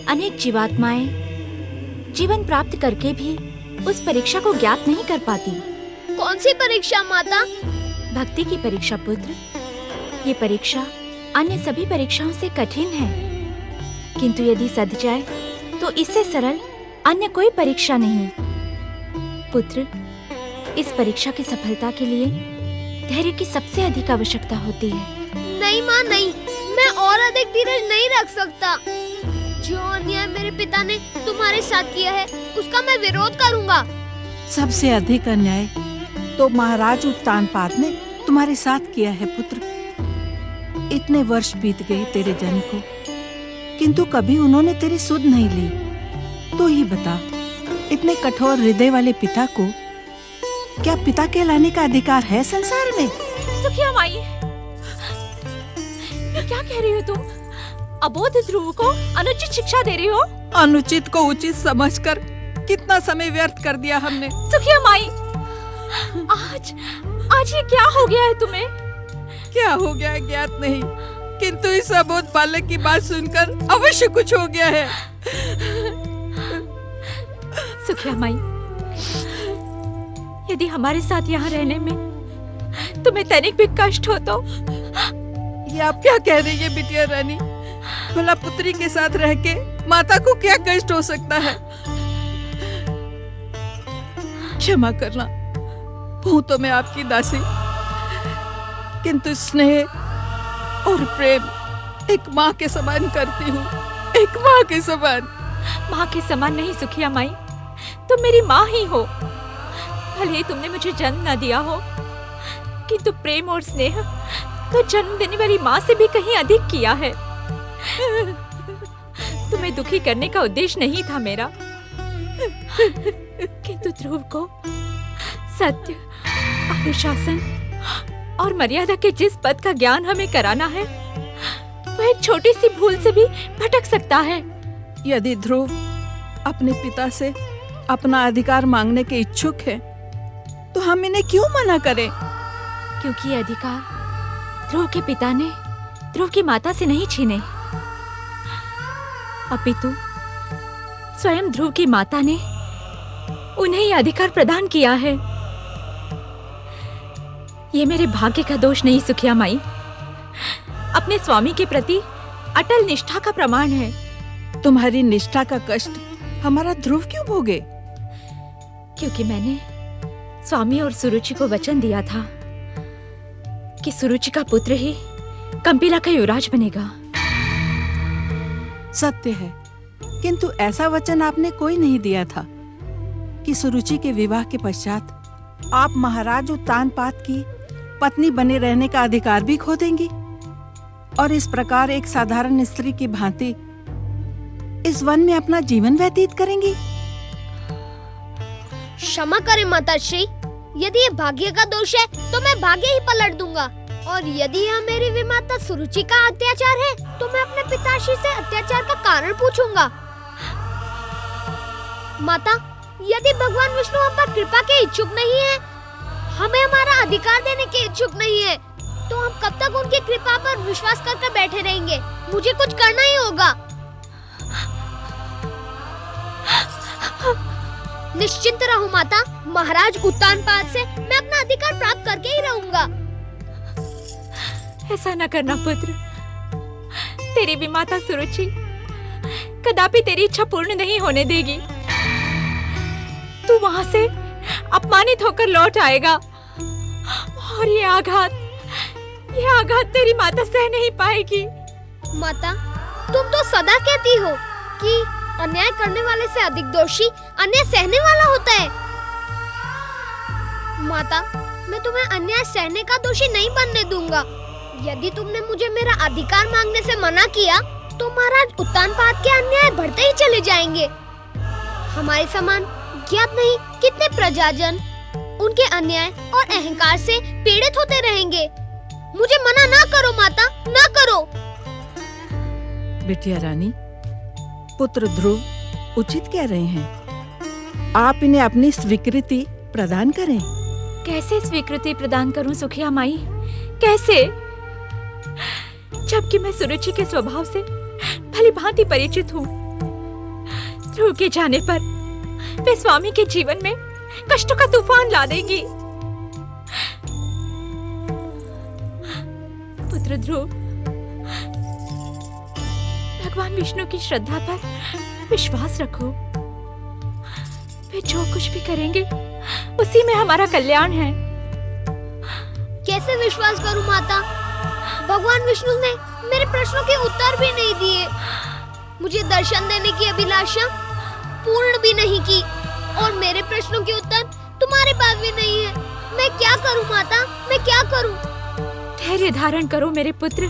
Speaker 2: अनेक जीवात्माएं जीवन प्राप्त करके भी उस परीक्षा को ज्ञात नहीं कर पाती।
Speaker 1: कौन सी परीक्षा माता?
Speaker 2: भक्ति की परीक्षा पुत्र। ये परीक्षा अन्य सभी परीक्षाओं से कठिन है, किंतु यदि सध जाए तो इससे सरल अन्य कोई परीक्षा नहीं। पुत्र, इस परीक्षा की सफलता के लिए धैर्य की सबसे अधिक आवश्यकता होती है।
Speaker 1: नहीं माँ, नहीं, मैं और अधिक धीरज नहीं रख सकता। जो अन्याय मेरे पिता ने तुम्हारे साथ किया है उसका मैं विरोध करूंगा।
Speaker 3: सबसे अधिक अन्याय तो महाराज उत्तानपाद ने तुम्हारे साथ किया है पुत्र। इतने वर्ष बीत गए तेरे जन्म को, किंतु कभी उन्होंने तेरी सुध नहीं ली। तो ही बता, इतने कठोर हृदय वाले पिता को क्या पिता कहलाने का अधिकार है संसार में?
Speaker 2: सुखिया माई, क्या कह रही हो तुम? अबोध ध्रुव को अनुचित शिक्षा दे रही हो?
Speaker 3: अनुचित को उचित समझकर कितना समय व्यर्थ कर दिया हमने।
Speaker 2: सुखिया माई, आज ये क्या हो गया है तुम्हें?
Speaker 3: क्या हो गया है ज्ञात नहीं, किंतु इस अबोध बालक की बात सुनकर अवश्य कुछ हो गया है।
Speaker 2: सुखिया माई, यदि हमारे साथ यहाँ रहने में तुम्हें तनिक भी कष्ट हो तो?
Speaker 3: ये आप क्या कह रही है बिटिया रानी? भला पुत्री के साथ रह के माता को क्या कष्ट हो सकता है? क्षमा करना, हूँ तो मैं आपकी दासी, किंतु स्नेह और प्रेम एक माँ के समान करती हूँ, एक माँ के समान।
Speaker 2: माँ के समान नहीं सुखिया माई, तुम मेरी माँ ही हो। भले ही तुमने मुझे जन्म न दिया हो, किंतु प्रेम और स्नेह तो जन्म देने वाली माँ से भी कहीं अधिक किया है। तुम्हें दुखी करने का उद्देश्य नहीं था मेरा, किंतु ध्रुव को सत्य, अनुशासन और मर्यादा के जिस पद का ज्ञान हमें कराना है, वह एक छोटी सी भूल से भी भटक सकता है।
Speaker 3: यदि ध्रुव अपने पिता से अपना अधिकार मांगने के इच्छुक है, तो हम इन्हें क्यों मना करें?
Speaker 2: क्योंकि ये अधिकार ध्रुव के पिता ने ध्रुव की माता से नहीं छीने, अपितु स्वयं ध्रुव की माता ने उन्हें ये अधिकार प्रदान किया है। ये मेरे भाग्य का दोष नहीं सुखिया माई, अपने स्वामी के प्रति अटल निष्ठा का प्रमाण है।
Speaker 3: तुम्हारी निष्ठा का कष्ट हमारा ध्रुव क्यों भोगे?
Speaker 2: क्योंकि मैंने स्वामी और सुरुचि को वचन दिया था कि सुरुचि का पुत्र ही कंपिला का युवराज बनेगा।
Speaker 3: सत्य है, किंतु ऐसा वचन आपने कोई नहीं दिया था कि सुरुचि के विवाह के पश्चात आप महाराज उत्तानपाद की पत्नी बने रहने का अधिकार भी खो देंगी और इस प्रकार एक साधारण स्त्री की भांति इस वन में अपना जीवन व्यतीत करेंगी।
Speaker 1: क्षमा करें माताश्री, यदि ये भाग्य का दोष है तो मैं भाग्य ही पलट दूंगा, और यदि यह मेरी विमाता सुरुचि का अत्याचार है तो मैं अपने पिताश्री से अत्याचार का कारण पूछूंगा। माता, यदि भगवान विष्णु हम पर कृपा के इच्छुक नहीं है, हमें हमारा अधिकार देने के इच्छुक नहीं है, तो हम कब तक उनकी कृपा पर विश्वास करके बैठे रहेंगे? मुझे कुछ करना ही होगा। निश्चिंत रहो माता, महाराज उत्तानपाद से मैं अपना अधिकार प्राप्त करके ही रहूंगा।
Speaker 2: ऐसा न करना पुत्र, तेरी भी माता सुरुचि कदापि तेरी इच्छा पूर्ण नहीं होने देगी। तू वहां से अपमानित होकर लौट आएगा और ये आघात तेरी माता सह नहीं पाएगी।
Speaker 1: माता, तुम तो सदा कहती हो कि अन्याय करने वाले से अधिक दोषी अन्याय सहने वाला होता है। माता, मैं तुम्हें अन्याय सहने का दोषी नहीं बनने दूंगा। यदि तुमने मुझे मेरा अधिकार मांगने से मना किया तो महाराज उत्तानपाद के अन्याय बढ़ते ही चले जाएंगे। हमारे समान ज्ञात नहीं कितने प्रजाजन उनके अन्याय और अहंकार से पीड़ित होते रहेंगे। मुझे मना ना करो माता, ना करो।
Speaker 3: बिटिया रानी, पुत्र ध्रुव उचित कह रहे हैं। आप इन्हें अपनी स्वीकृति प्रदान करें।
Speaker 2: कैसे स्वीकृति प्रदान करूं सुखिया माई, कैसे? जबकि मैं सुरुचि के स्वभाव से भली भांति परिचित हूँ। ध्रुव के जाने पर वे स्वामी के जीवन में कष्टों का तूफान ला देंगी। पुत्र ध्रुव, भगवान विष्णु की श्रद्धा पर विश्वास रखो। वे जो कुछ भी करेंगे उसी में हमारा कल्याण है।
Speaker 1: कैसे विश्वास करूं माता? भगवान विष्णु ने मेरे प्रश्नों के उत्तर भी नहीं दिए, मुझे दर्शन देने की अभिलाषा पूर्ण भी नहीं की, और मेरे प्रश्नों के उत्तर तुम्हारे पास भी नहीं है। मैं क्या करूं माता, मैं क्या करूं?
Speaker 2: धैर्य धारण करो मेरे पुत्र।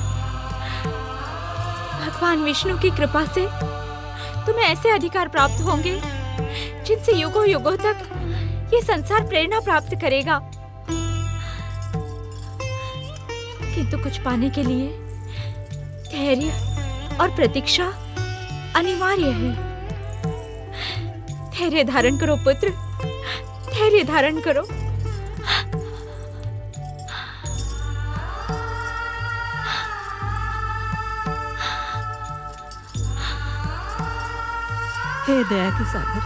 Speaker 2: भगवान विष्णु की कृपा से तुम्हें ऐसे अधिकार प्राप्त होंगे जिनसे युगों युगों तक ये संसार प्रेरणा प्राप्त करेगा। किंतु कुछ पाने के लिए धैर्य और प्रतीक्षा अनिवार्य है। धैर्य धारण करो पुत्र, धैर्य धारण करो।
Speaker 3: हे दया के सागर,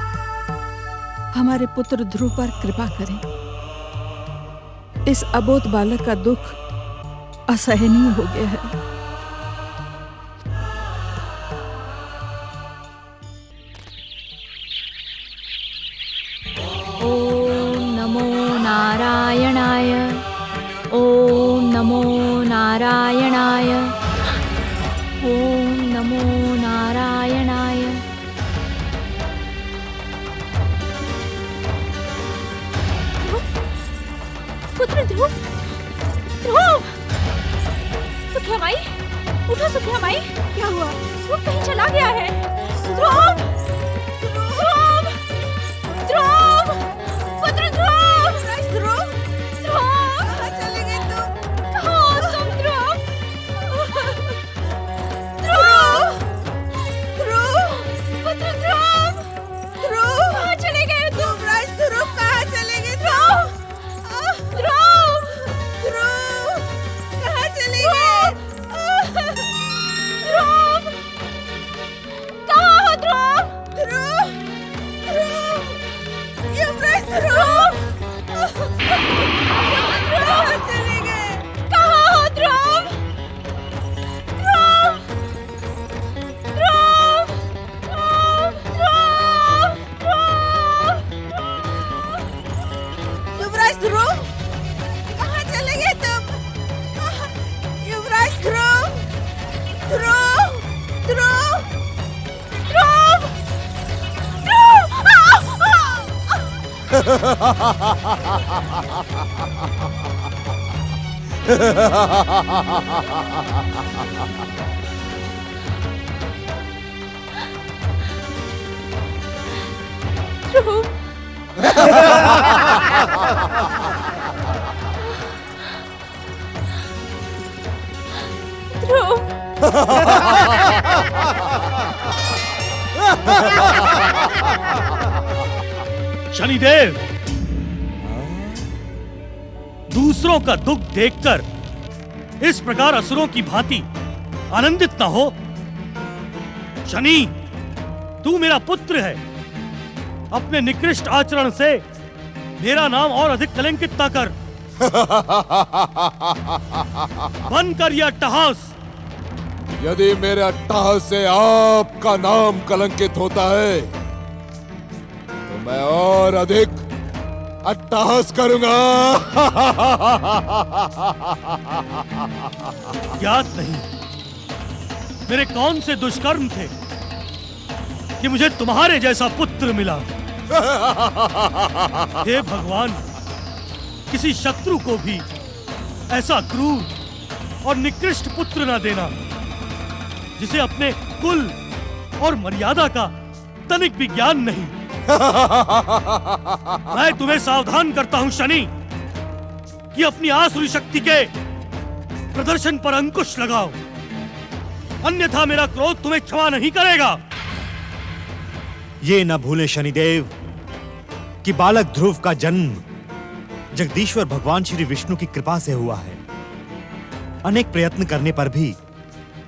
Speaker 3: हमारे पुत्र ध्रुव पर कृपा करें। इस अबोध बालक का दुख असहनीय हो गया है।
Speaker 2: ओम नमो नारायणाय, ओम नमो नारायणाय, ओम नमो नारायणाय। पुत्र ध्रुव, ध्रुव! सुखिया माई, उठो सुखिया माई। क्या हुआ? वो कहीं चला गया है। ध्रुव! ध्रुव! ध्रुव! पुत्र ध्रुव! ध्रुव! ध्रुव! कहाँ चले गए तुम? कहाँ हो तुम ध्रुव? ध्रुव, ध्रुव,
Speaker 7: शनिदेव, दूसरों का दुख देखकर इस प्रकार असुरों की भांति आनंदित ना हो। शनि, तू मेरा पुत्र है। अपने निकृष्ट आचरण से मेरा नाम और अधिक कलंकित ना कर। बंद कर यह अट्टहास।
Speaker 4: यदि मेरे अट्टहास से आपका नाम कलंकित होता है तो मैं और अधिक अट्टहास करूंगा।
Speaker 7: ज्ञात नहीं मेरे कौन से दुष्कर्म थे कि मुझे तुम्हारे जैसा पुत्र मिला। हे भगवान, किसी शत्रु को भी ऐसा क्रूर और निकृष्ट पुत्र न देना जिसे अपने कुल और मर्यादा का तनिक भी ज्ञान नहीं। मैं तुम्हें सावधान करता हूं शनि कि अपनी आसुरी शक्ति के प्रदर्शन पर अंकुश लगाओ, अन्यथा मेरा क्रोध तुम्हें क्षमा नहीं करेगा।
Speaker 5: ये न भूलें शनिदेव कि बालक ध्रुव का जन्म जगदीश्वर भगवान श्री विष्णु की कृपा से हुआ है। अनेक प्रयत्न करने पर भी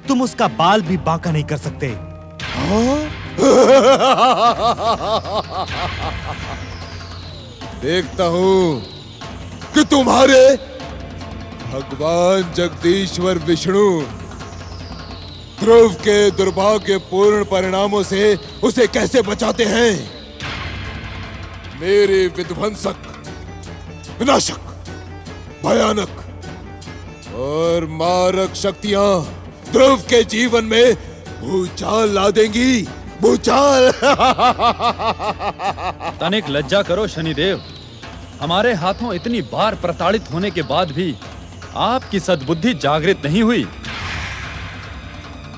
Speaker 5: तुम उसका बाल भी बांका नहीं कर सकते।
Speaker 4: देखता हूं कि तुम्हारे भगवान जगदीश्वर विष्णु ध्रुव के दुर्भाग्यपूर्ण परिणामों से उसे कैसे बचाते हैं। मेरी विध्वंसक, विनाशक, भयानक और मारक शक्तियां ध्रुव के जीवन में भूचाल ला देंगी। भूचाल।
Speaker 8: तनिक लज्जा करो शनिदेव। हमारे हाथों इतनी बार प्रताड़ित होने के बाद भी आपकी सद्बुद्धि जागृत नहीं हुई।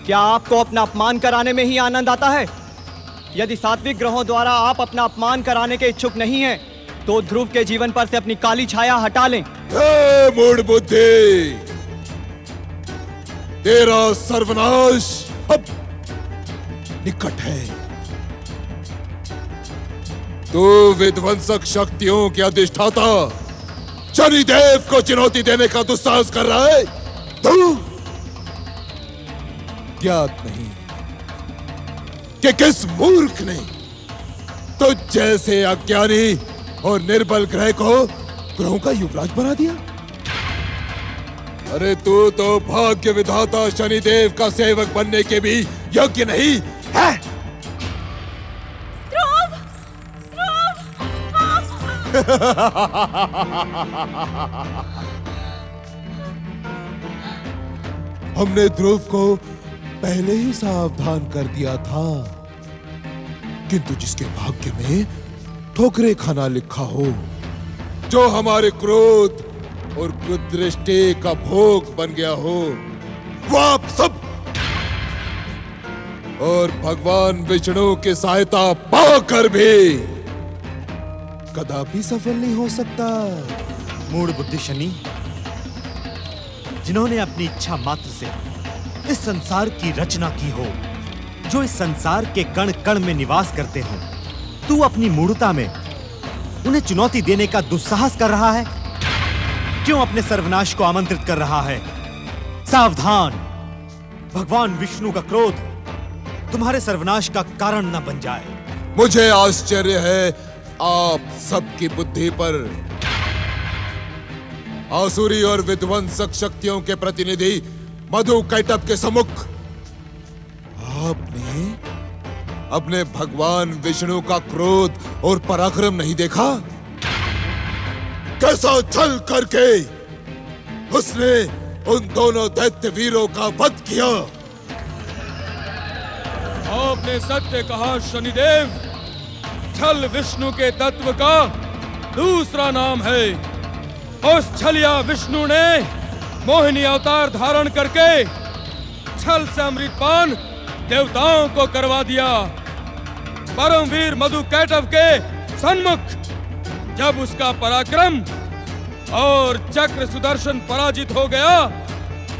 Speaker 9: क्या आपको अपना अपमान कराने में ही आनंद आता है? यदि सात्विक ग्रहों द्वारा आप अपना अपमान कराने के इच्छुक नहीं हैं, तो ध्रुव के जीवन पर से अपनी काली छाया हटा लें।
Speaker 4: मूढ़ बुद्धि, तेरा सर्वनाश अब निकट है। तू विध्वंसक शक्तियों के अधिष्ठाता शनिदेव को चुनौती देने का दुस्साहस कर रहा है। तू ज्ञात नहीं कि किस मूर्ख ने तो जैसे अज्ञानी और निर्बल ग्रह को ग्रहों का युवराज बना दिया। अरे तू तो भाग्य विधाता शनिदेव का सेवक बनने के भी योग्य नहीं है। हमने ध्रुव को पहले ही सावधान कर दिया था, किंतु जिसके भाग्य में ठोकरे खाना लिखा हो, जो हमारे क्रोध और कुदृष्टि का भोग बन गया हो, वो आप सब और भगवान विष्णु की सहायता पाकर भी कदापि सफल नहीं हो सकता।
Speaker 5: मूढ़ बुद्धि शनि, जिन्होंने अपनी इच्छा मात्र से इस संसार की रचना की हो, जो इस संसार के कण कण में निवास करते हो, तू अपनी मूढ़ता में उन्हें चुनौती देने का दुस्साहस कर रहा है। क्यों अपने सर्वनाश को आमंत्रित कर रहा है? सावधान, भगवान विष्णु का क्रोध तुम्हारे सर्वनाश का कारण न बन जाए।
Speaker 4: मुझे आश्चर्य है आप सबकी बुद्धि पर। आसुरी और विध्वंसक शक्तियों के प्रतिनिधि मधु कैटभ के सम्मुख आपने अपने भगवान विष्णु का क्रोध और पराक्रम नहीं देखा? कैसा छल करके उसने उन दोनों दैत्य वीरों का वध किया।
Speaker 10: आपने सत्य कहा शनिदेव। छल विष्णु के तत्व का दूसरा नाम है उस छलिया विष्णु ने मोहिनी अवतार धारण करके छल से अमृतपान देवताओं को करवा दिया। परमवीर मधु कैटव के सन्मुख जब उसका पराक्रम और चक्र सुदर्शन पराजित हो गया,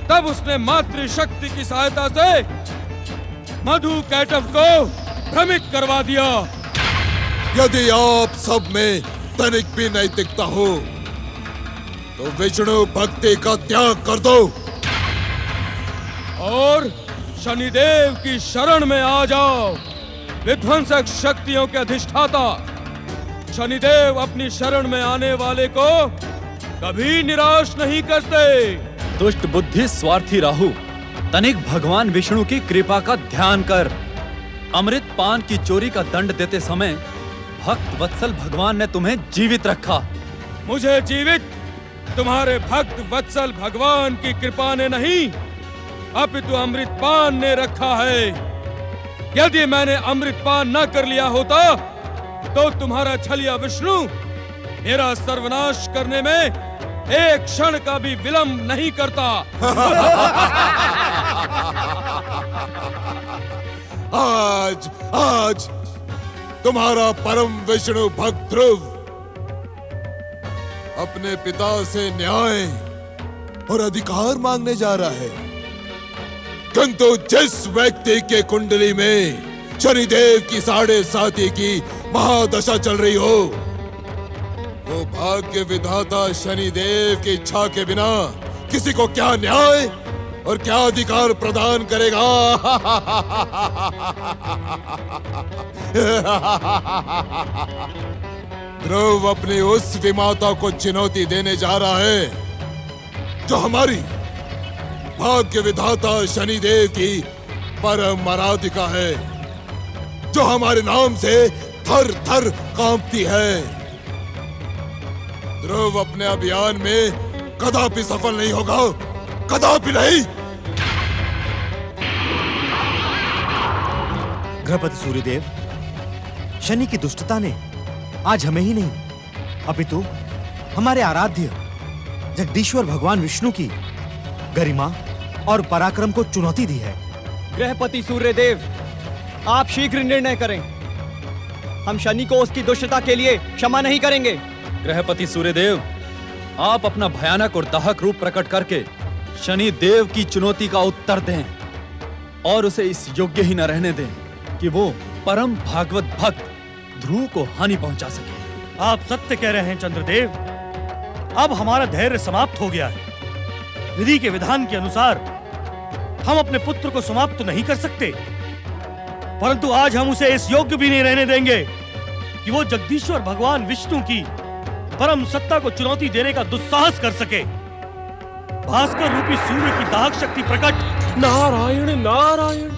Speaker 10: तब उसने मातृशक्ति की सहायता से मधु कैटव को भ्रमित करवा दिया।
Speaker 4: यदि आप सब में तनिक भी नैतिकता हो तो विष्णु भक्ति का त्याग कर दो
Speaker 10: और शनिदेव की शरण में आ जाओ। विध्वंसक शक्तियों के अधिष्ठाता शनिदेव अपनी शरण में आने वाले को कभी निराश नहीं करते।
Speaker 8: दुष्ट बुद्धि स्वार्थी राहु, तनिक भगवान विष्णु की कृपा का ध्यान कर। अमृत पान की चोरी का दंड देते समय भक्त वत्सल भगवान ने तुम्हें जीवित रखा।
Speaker 10: मुझे जीवित तुम्हारे भक्त वत्सल भगवान की कृपा ने नहीं, अपितु अमृतपान ने रखा है। यदि मैंने अमृतपान न कर लिया होता तो तुम्हारा छलिया विष्णु मेरा सर्वनाश करने में एक क्षण का भी विलंब नहीं करता।
Speaker 4: आज तुम्हारा परम विष्णु भक्त ध्रुव अपने पिता से न्याय और अधिकार मांगने जा रहा है, किंतु जिस व्यक्ति के कुंडली में शनिदेव की 7.5 की महादशा चल रही हो, वो भाग्य विधाता शनिदेव की इच्छा के बिना किसी को क्या न्याय और क्या अधिकार प्रदान करेगा। ध्रुव अपनी उस विमाता को चुनौती देने जा रहा है जो हमारी भाग्य विधाता शनिदेव की परम आराधिका है, जो हमारे नाम से थर थर कांपती है। ध्रुव अपने अभियान में कदापि सफल नहीं होगा, कदापि नहीं।
Speaker 11: गृहपति सूर्यदेव, शनि की दुष्टता ने आज हमें ही नहीं अपितु हमारे आराध्य जगदीश्वर भगवान विष्णु की गरिमा और पराक्रम को चुनौती दी है।
Speaker 9: गृहपति सूर्यदेव, आप शीघ्र निर्णय करें। हम शनि को उसकी दुष्टता के लिए क्षमा नहीं करेंगे।
Speaker 8: गृहपति सूर्यदेव, आप अपना भयानक और दाहक रूप प्रकट करके शनि देव की चुनौती का उत्तर दें और उसे इस योग्य ही न रहने दें कि वो परम भागवत भक्त ध्रुव को हानि पहुंचा सके।
Speaker 7: आप सत्य कह रहे हैं चंद्रदेव। अब हमारा धैर्य समाप्त हो गया है। विधि के विधान के अनुसार हम अपने पुत्र को समाप्त तो नहीं कर सकते, परंतु आज हम उसे इस योग्य भी नहीं रहने देंगे कि वो जगदीश्वर भगवान विष्णु की परम सत्ता को चुनौती देने का दुस्साहस कर सके। भास्कर रूपी सूर्य की दाहक शक्ति प्रकट।
Speaker 12: नारायण नारायण।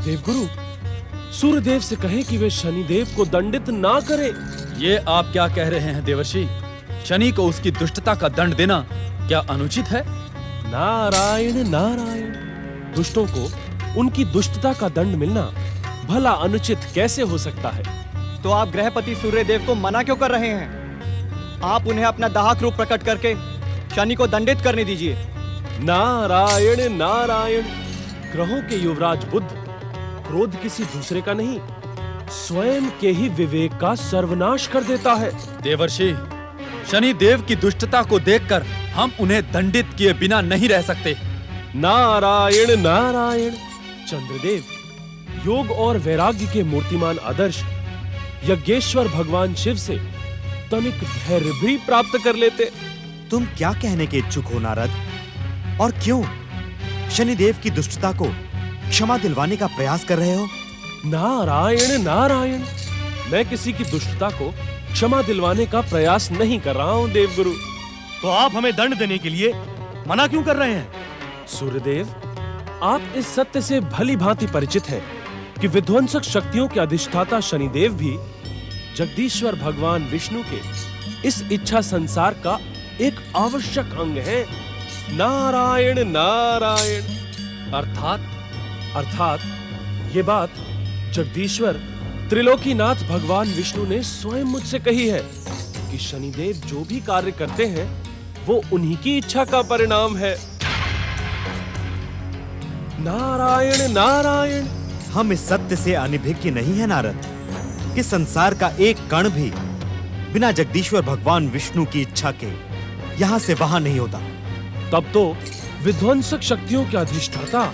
Speaker 12: देवगुरु, सूर्यदेव से कहें कि वे शनिदेव को दंडित ना करें।
Speaker 8: ये आप क्या कह रहे हैं देवर्षि? शनि को उसकी दुष्टता का दंड देना क्या अनुचित है?
Speaker 12: नारायण नारायण। दुष्टों को उनकी दुष्टता का दंड मिलना भला अनुचित कैसे हो सकता है?
Speaker 9: तो आप गृहपति सूर्यदेव को मना क्यों कर रहे हैं? आप उन्हें अपना दाहक रूप प्रकट करके शनि को दंडित करने दीजिए।
Speaker 12: नारायण नारायण। ग्रहों के युवराज बुध क्रोध किसी दूसरे का नहीं, स्वयं के ही विवेक का सर्वनाश कर देता है।
Speaker 8: देवर्षि, शनि देव की दुष्टता को देखकर हम उन्हें दंडित किए बिना नहीं रह सकते।
Speaker 12: नारायण नारायण। चंद्रदेव, योग और वैराग्य के मूर्तिमान आदर्श यज्ञेश्वर भगवान शिव से तनिक धैर्य भी प्राप्त कर लेते।
Speaker 11: तुम क्या कहने के इच्छुक हो नारद? और क्यों शनिदेव की दुष्टता को क्षमा दिलवाने का प्रयास कर रहे हो?
Speaker 12: नारायण नारायण। मैं किसी की दुष्टता को क्षमा दिलवाने का प्रयास नहीं कर रहा हूं देवगुरु।
Speaker 7: तो आप हमें दंड देने के लिए मना क्यों कर रहे हैं?
Speaker 12: सूर्यदेव, आप इस सत्य से भली भांति परिचित हैं कि विध्वंसक शक्तियों के अधिष्ठाता शनिदेव भी जगदीश्वर भगवान विष्णु के इस इच्छा संसार का एक आवश्यक अंग है। नारायण नारायण। अर्थात ये बात जगदीश्वर त्रिलोकीनाथ भगवान विष्णु ने स्वयं मुझसे कही है। कि शनिदेव जो भी कार्य करते हैं वो उन्हीं की इच्छा का परिणाम है। नारायण नारायण।
Speaker 11: हम इस सत्य से अनभिज्ञ नहीं है नारद कि संसार का एक कण भी बिना जगदीश्वर भगवान विष्णु की इच्छा के यहाँ से वहां नहीं होता।
Speaker 12: तब तो विध्वंसक शक्तियों के अधिष्ठाता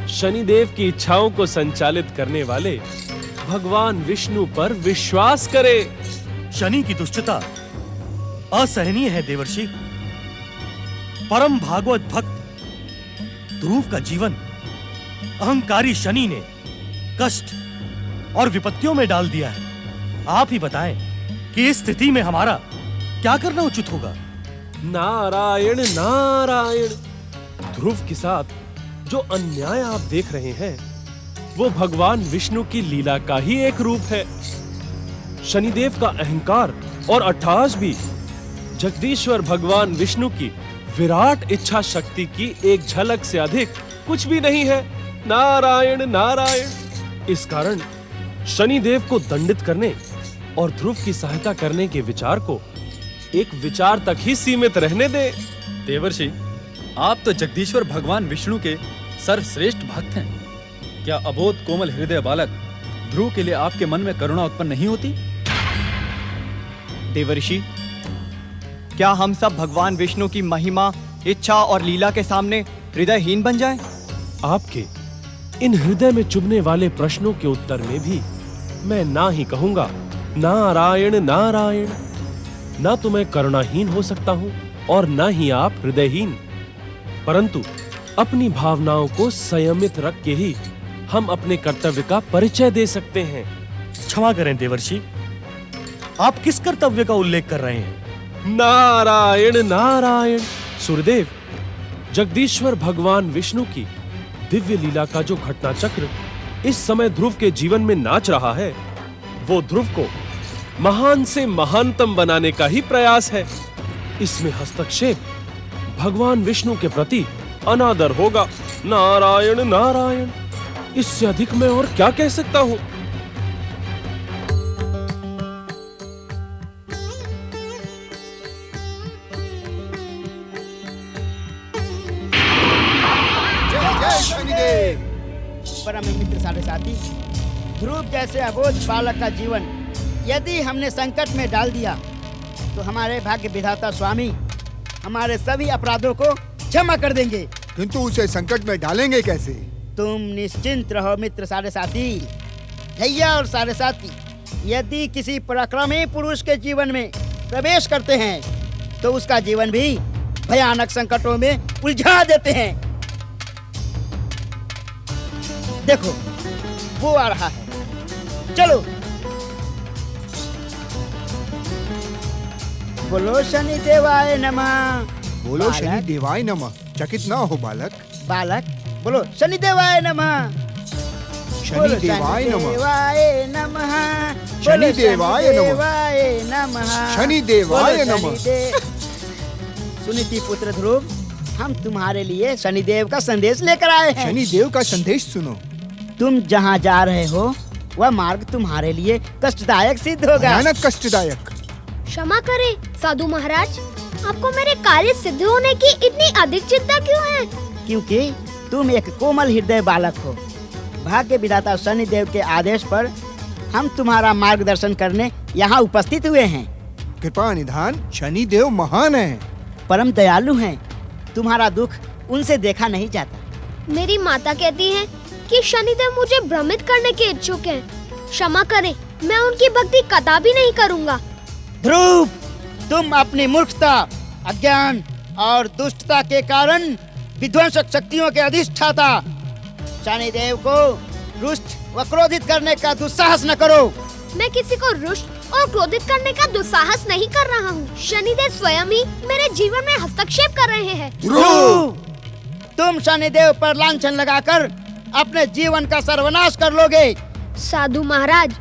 Speaker 12: शनिदेव की इच्छाओं को संचालित करने वाले भगवान विष्णु पर विश्वास करे।
Speaker 7: शनि की दुष्टता असहनीय है देवर्षि। परम भागवत भक्त ध्रुव का जीवन अहंकारी शनि ने कष्ट और विपत्तियों में डाल दिया है। आप ही बताएं कि इस स्थिति में हमारा क्या करना उचित होगा।
Speaker 12: नारायण नारायण। ध्रुव के साथ जो अन्याय आप देख रहे हैं वो भगवान विष्णु की लीला का ही एक रूप है। शनिदेव का अहंकार और अट्टहास भी जगदीश्वर भगवान विष्णु की विराट इच्छा शक्ति की एक झलक से अधिक कुछ भी नहीं है। नारायण नारायण। इस कारण शनिदेव को दंडित करने और ध्रुव की सहायता करने के विचार को एक विचार तक ही सीमित रहने दे।
Speaker 8: देवर्षि, आप तो जगदीश्वर भगवान विष्णु के सर्वश्रेष्ठ भक्त हैं। क्या अबोध कोमल हृदय बालक ध्रुव के लिए आपके मन में करुणा उत्पन्न नहीं होती?
Speaker 9: देवर्षि, क्या हम सब भगवान विष्णु की महिमा, इच्छा और लीला के सामने हृदयहीन बन जाएं?
Speaker 12: आपके इन हृदय में चुभने वाले प्रश्नों के उत्तर में भी मैं ना ही कहूंगा। नारायण नारायण। ना तो मैं करुणाहीन हो सकता हूं और ना ही आप हृदयहीन, परंतु अपनी भावनाओं को संयमित रख के ही हम अपने कर्तव्य का परिचय दे सकते हैं।
Speaker 7: क्षमा करें देवर्षि, आप किस कर्तव्य का उल्लेख कर रहे हैं?
Speaker 12: नारायण नारायण। सूर्यदेव, जगदीश्वर भगवान विष्णु की दिव्य लीला का जो घटना चक्र इस समय ध्रुव के जीवन में नाच रहा है, वो ध्रुव को महान से महानतम बनाने का ही प्रयास है। इसमें हस्तक्षेप भगवान विष्णु के प्रति अनादर होगा। नारायण नारायण। इससे अधिक मैं और क्या कह सकता हूं?
Speaker 13: परम मित्र साढ़े साथी, ध्रुव जैसे अबोध बालक का जीवन यदि हमने संकट में डाल दिया तो हमारे भाग्य विधाता स्वामी हमारे सभी अपराधों को क्षमा कर देंगे।
Speaker 14: किंतु उसे संकट में डालेंगे कैसे?
Speaker 13: तुम निश्चिंत रहो मित्र साढ़े साथी। भैया और साढ़े साथी, यदि किसी पराक्रमी पुरुष के जीवन में प्रवेश करते हैं तो उसका जीवन भी भयानक संकटों में उलझा देते हैं। देखो, वो आ रहा है, चलो। बोलो शनि देवाय नमः।
Speaker 14: बोलो शनि देवाय नमः। चकित ना हो बालक।
Speaker 13: बालक, बोलो शनि देवाय नमः।
Speaker 14: शनि देवाय
Speaker 13: नमः।
Speaker 14: शनि देवाय नमः। शनि देवाय नमः।
Speaker 13: सुनीति पुत्र ध्रुव, हम तुम्हारे लिए शनिदेव का संदेश लेकर आए हैं।
Speaker 14: शनिदेव का संदेश सुनो।
Speaker 13: तुम जहाँ जा रहे हो वह मार्ग तुम्हारे लिए कष्टदायक सिद्ध होगा।
Speaker 14: भयानक कष्टदायक।
Speaker 1: क्षमा करें साधु महाराज, आपको मेरे कार्य सिद्ध होने की इतनी अधिक चिंता क्यों है?
Speaker 13: क्योंकि तुम एक कोमल हृदय बालक हो। भाग्य विधाता शनिदेव के आदेश पर हम तुम्हारा मार्गदर्शन करने यहाँ उपस्थित हुए हैं।
Speaker 14: कृपा निधान, शनिदेव महान है,
Speaker 13: परम दयालु हैं। तुम्हारा दुख उनसे देखा नहीं जाता।
Speaker 1: मेरी माता कहती है कि शनिदेव मुझे भ्रमित करने के इच्छुक हैं। क्षमा करें, मैं उनकी भक्ति कदापि नहीं करूंगा।
Speaker 13: ध्रुव, तुम अपनी मूर्खता, अज्ञान और दुष्टता के कारण विध्वंसक शक्तियों के अधिष्ठाता शनिदेव को रुष्ट व क्रोधित करने का दुस्साहस न करो।
Speaker 1: मैं किसी को रुष्ट और क्रोधित करने का दुस्साहस नहीं कर रहा हूँ। शनिदेव स्वयं ही मेरे जीवन में हस्तक्षेप कर रहे हैं।
Speaker 13: ध्रुव, तुम शनिदेव पर लांछन लगाकर अपने जीवन का सर्वनाश कर लोगे।
Speaker 1: साधु महाराज,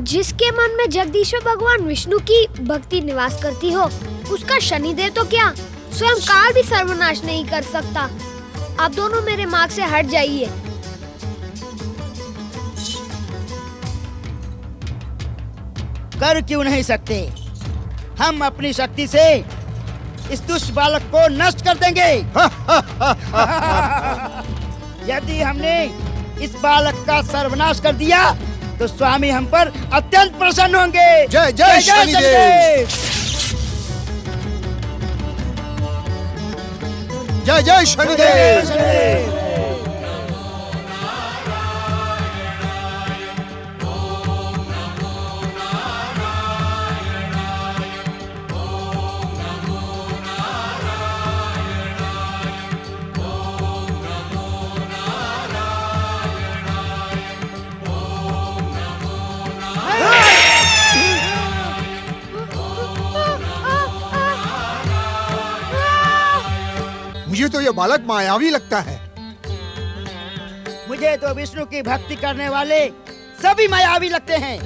Speaker 1: जिसके मन में जगदीश्वर भगवान विष्णु की भक्ति निवास करती हो, उसका शनिदेव तो क्या स्वयं काल भी सर्वनाश नहीं कर सकता। आप दोनों मेरे मार्ग से हट जाइए।
Speaker 13: कर क्यों नहीं सकते? हम अपनी शक्ति से इस दुष्ट बालक को नष्ट कर देंगे। यदि हमने इस बालक का सर्वनाश कर दिया तो स्वामी हम पर अत्यंत प्रसन्न होंगे।
Speaker 14: जय जय शनिदेव। जय जय शनिदेव। मुझे तो ये बालक मायावी लगता है।
Speaker 13: मुझे तो विष्णु की भक्ति करने वाले सभी मायावी लगते हैं।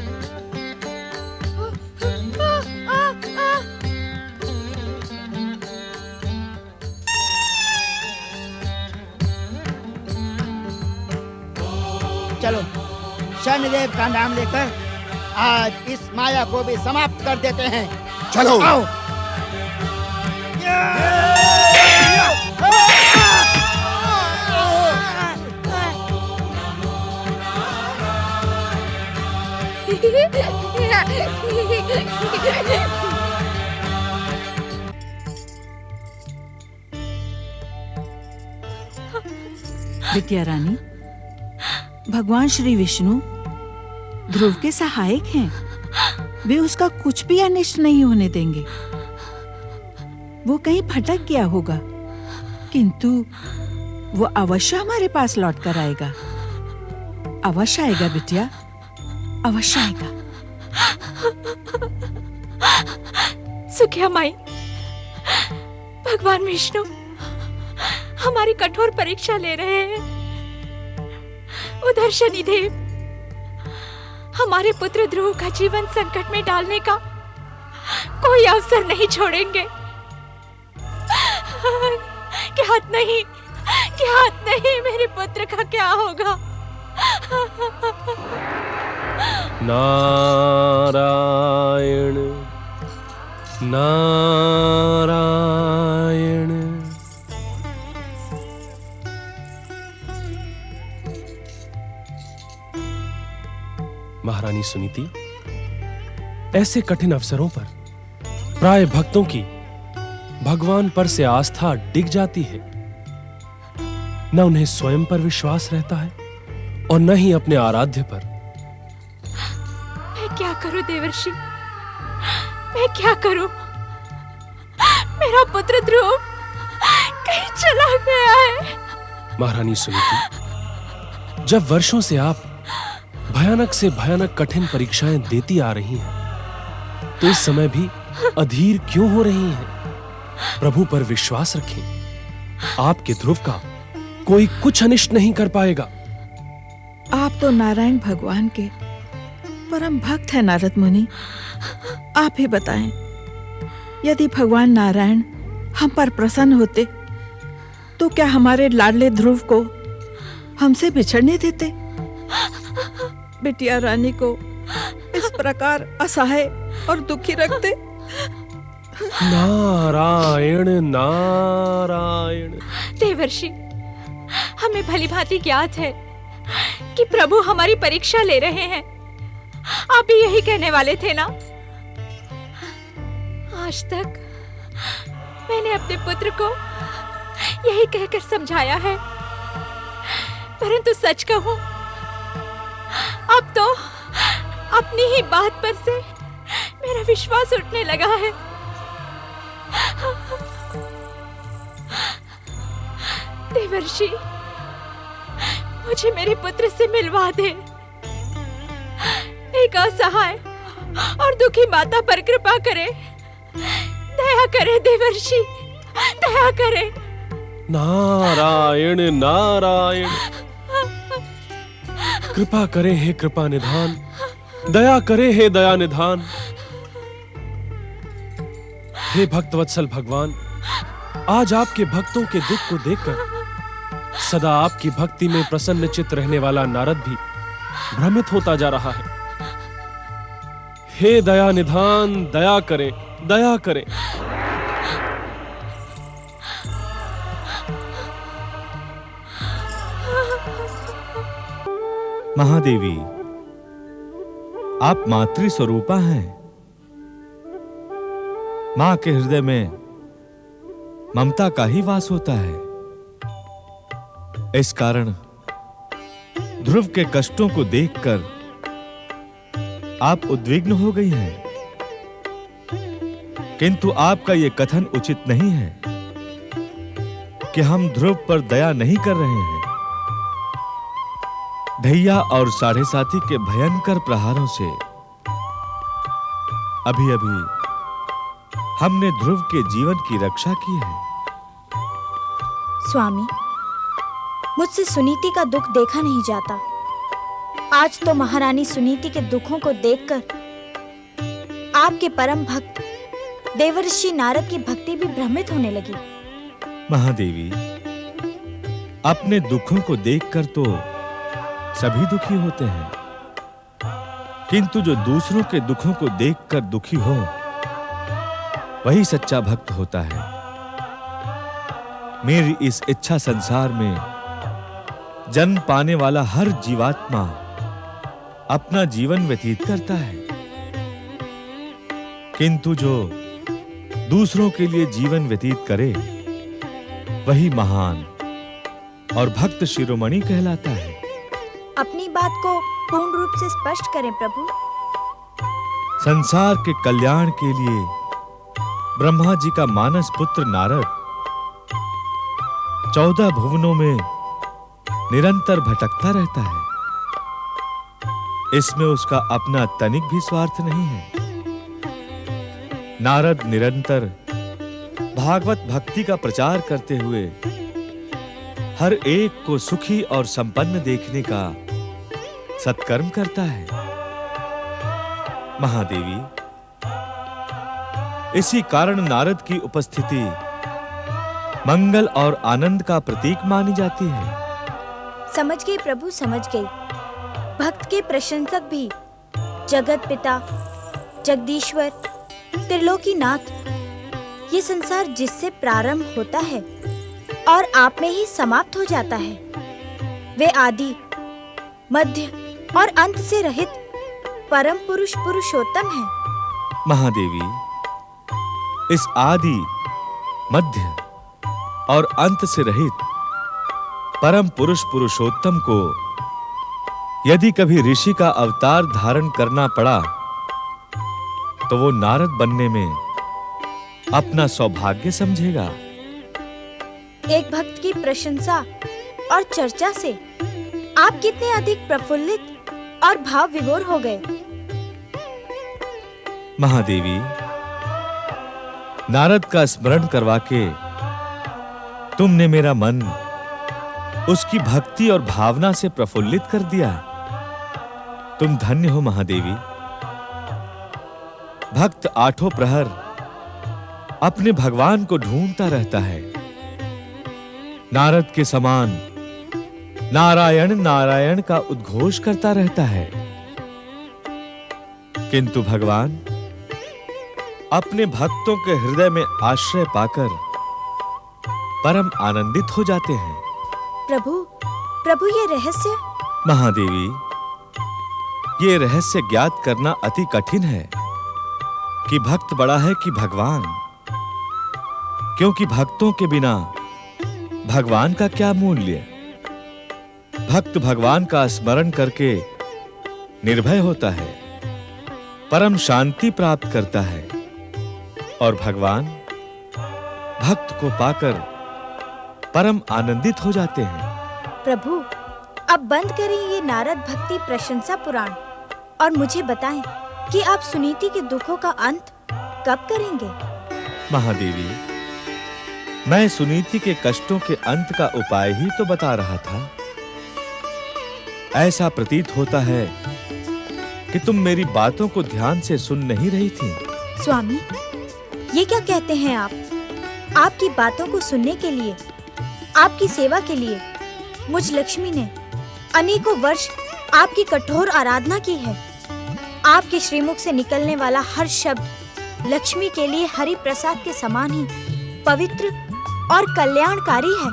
Speaker 13: चलो शनिदेव का नाम लेकर आज इस माया को भी समाप्त कर देते हैं।
Speaker 14: चलो
Speaker 13: आओ।
Speaker 3: बिटिया रानी, भगवान श्री विष्णु ध्रुव के सहायक हैं। वे उसका कुछ भी अनिष्ट नहीं होने देंगे। वो कहीं भटक गया होगा, किंतु वो अवश्य हमारे पास लौट कर आएगा। अवश्य आएगा बिटिया, अवश्य आएगा।
Speaker 2: सुखिया माई, भगवान विष्णु हमारी कठोर परीक्षा ले रहे हैं। उधर शनिदेव हमारे पुत्र ध्रुव का जीवन संकट में डालने का कोई अवसर नहीं छोड़ेंगे। ज्ञात नहीं मेरे पुत्र का क्या होगा।
Speaker 12: नारायण नारायण। महारानी सुनीति, ऐसे कठिन अवसरों पर प्राय भक्तों की भगवान पर से आस्था डिग जाती है। न उन्हें स्वयं पर विश्वास रहता है और न ही अपने आराध्य पर।
Speaker 2: मैं क्या करूं देवर्षि, मैं क्या करूं? मेरा पुत्र ध्रुव कहीं चला गया है।
Speaker 12: महारानी सुनीति, जब वर्षों से आप भयानक से भयानक कठिन परीक्षाएं देती आ रही हैं, तो इस समय भी अधीर क्यों हो रही हैं? प्रभु पर विश्वास रखें। आपके ध्रुव का कोई कुछ अनिष्ट नहीं कर पाएगा।
Speaker 3: आप तो नारायण भगवान के परम भक्त हैं नारद मुनि। आप ही बताएं, यदि भगवान नारायण हम पर प्रसन्न होते तो क्या हमारे लाडले ध्रुव को हमसे बिछड़ने देते? बिटिया रानी को इस प्रकार असहाय और दुखी रखते?
Speaker 12: नारायण नारायण।
Speaker 2: देवर्षि, हमें भली भांति ज्ञात है कि प्रभु हमारी परीक्षा ले रहे हैं। आप भी यही कहने वाले थे ना? आज तक मैंने अपने पुत्र को यही कहकर समझाया है, परंतु सच कहूं, अब तो अपनी ही बात पर से मेरा विश्वास उठने लगा है। देवर्षि, मुझे मेरे पुत्र से मिलवा दे। एक असहाय और दुखी माता पर कृपा करे, दया करे देवर्षि, दया करे।
Speaker 12: नारायण नारायण। कृपा करे हे कृपा निधान, दया करे हे दया निधान। हे भक्तवत्सल भगवान, आज आपके भक्तों के दुख को देखकर सदा आपकी भक्ति में प्रसन्न चित्त रहने वाला नारद भी भ्रमित होता जा रहा है। हे दया निधान, दया करें, दया करें।
Speaker 5: महादेवी, आप मातृ स्वरूपा हैं। मां के हृदय में ममता का ही वास होता है। इस कारण ध्रुव के कष्टों को देखकर आप उद्विग्न हो गई हैं। किंतु आपका यह कथन उचित नहीं है कि हम ध्रुव पर दया नहीं कर रहे हैं। ढैया और साढ़े साथी के भयंकर प्रहारों से अभी अभी हमने ध्रुव के जीवन की रक्षा की है।
Speaker 6: स्वामी, मुझसे सुनीति का दुख देखा नहीं जाता। आज तो महारानी सुनीति के दुखों को देखकर आपके परम भक्त देवर्षि नारद की भक्ति भी भ्रमित होने लगी।
Speaker 5: महादेवी, अपने दुखों को देखकर तो सभी दुखी होते हैं, किंतु जो दूसरों के दुखों को देखकर दुखी हो, वही सच्चा भक्त होता है। मेरी इस इच्छा संसार में जन्म पाने वाला हर जीवात्मा अपना जीवन व्यतीत करता है, किंतु जो दूसरों के लिए जीवन व्यतीत करे, वही महान और भक्त शिरोमणि कहलाता है।
Speaker 6: अपनी बात को पूर्ण रूप से स्पष्ट करें प्रभु।
Speaker 5: संसार के कल्याण के लिए ब्रह्मा जी का मानस पुत्र नारद 14 भुवनों में निरंतर भटकता रहता है। इसमें उसका अपना तनिक भी स्वार्थ नहीं है। नारद निरंतर भागवत भक्ति का प्रचार करते हुए हर एक को सुखी और संपन्न देखने का सत्कर्म करता है। महादेवी, इसी कारण नारद की उपस्थिति मंगल और आनंद का प्रतीक मानी जाती है।
Speaker 6: समझ गई प्रभु, समझ गई। भक्त के प्रशंसक भी जगत पिता, जगदीश्वर, त्रिलोकीनाथ, ये संसार जिससे प्रारंभ होता है और आप में ही समाप्त हो जाता है, वे आदि, मध्य और अंत से रहित परम पुरुष पुरुषोत्तम है।
Speaker 5: महादेवी, इस आदि, मध्य और अंत से रहित परम पुरुष पुरुषोत्तम को यदि कभी ऋषि का अवतार धारण करना पड़ा, तो वो नारद बनने में अपना सौभाग्य समझेगा।
Speaker 6: एक भक्त की प्रशंसा और चर्चा से आप कितने अधिक प्रफुल्लित और भाव विभोर हो गए।
Speaker 5: महादेवी, नारद का स्मरण करवा के तुमने मेरा मन उसकी भक्ति और भावना से प्रफुल्लित कर दिया। तुम धन्य हो महादेवी। भक्त आठों प्रहर अपने भगवान को ढूंढता रहता है। नारद के समान नारायण नारायण का उद्घोष करता रहता है, किंतु भगवान अपने भक्तों के हृदय में आश्रय पाकर परम आनंदित हो जाते हैं।
Speaker 6: प्रभु ये रहस्य?
Speaker 5: महादेवी, ये रहस्य ज्ञात करना अति कठिन है कि भक्त बड़ा है कि भगवान, क्योंकि भक्तों के बिना भगवान का क्या मूल्य। भक्त भगवान का स्मरण करके निर्भय होता है, परम शांति प्राप्त करता है, और भगवान भक्त को पाकर परम आनंदित हो जाते हैं।
Speaker 6: प्रभु, अब बंद करें ये नारद भक्ति प्रशंसा पुराण और मुझे बताएं कि आप सुनीति के दुखों का अंत कब करेंगे।
Speaker 5: महादेवी, मैं सुनीति के कष्टों के अंत का उपाय ही तो बता रहा था। ऐसा प्रतीत होता है कि तुम मेरी बातों को ध्यान से सुन नहीं रही थी।
Speaker 6: स्वामी, ये क्या कहते हैं आप? आपकी बातों को सुनने के लिए, आपकी सेवा के लिए मुझ लक्ष्मी ने अनेकों वर्ष आपकी कठोर आराधना की है। आपके श्रीमुख से निकलने वाला हर शब्द लक्ष्मी के लिए हरि प्रसाद के समान ही पवित्र और कल्याणकारी है।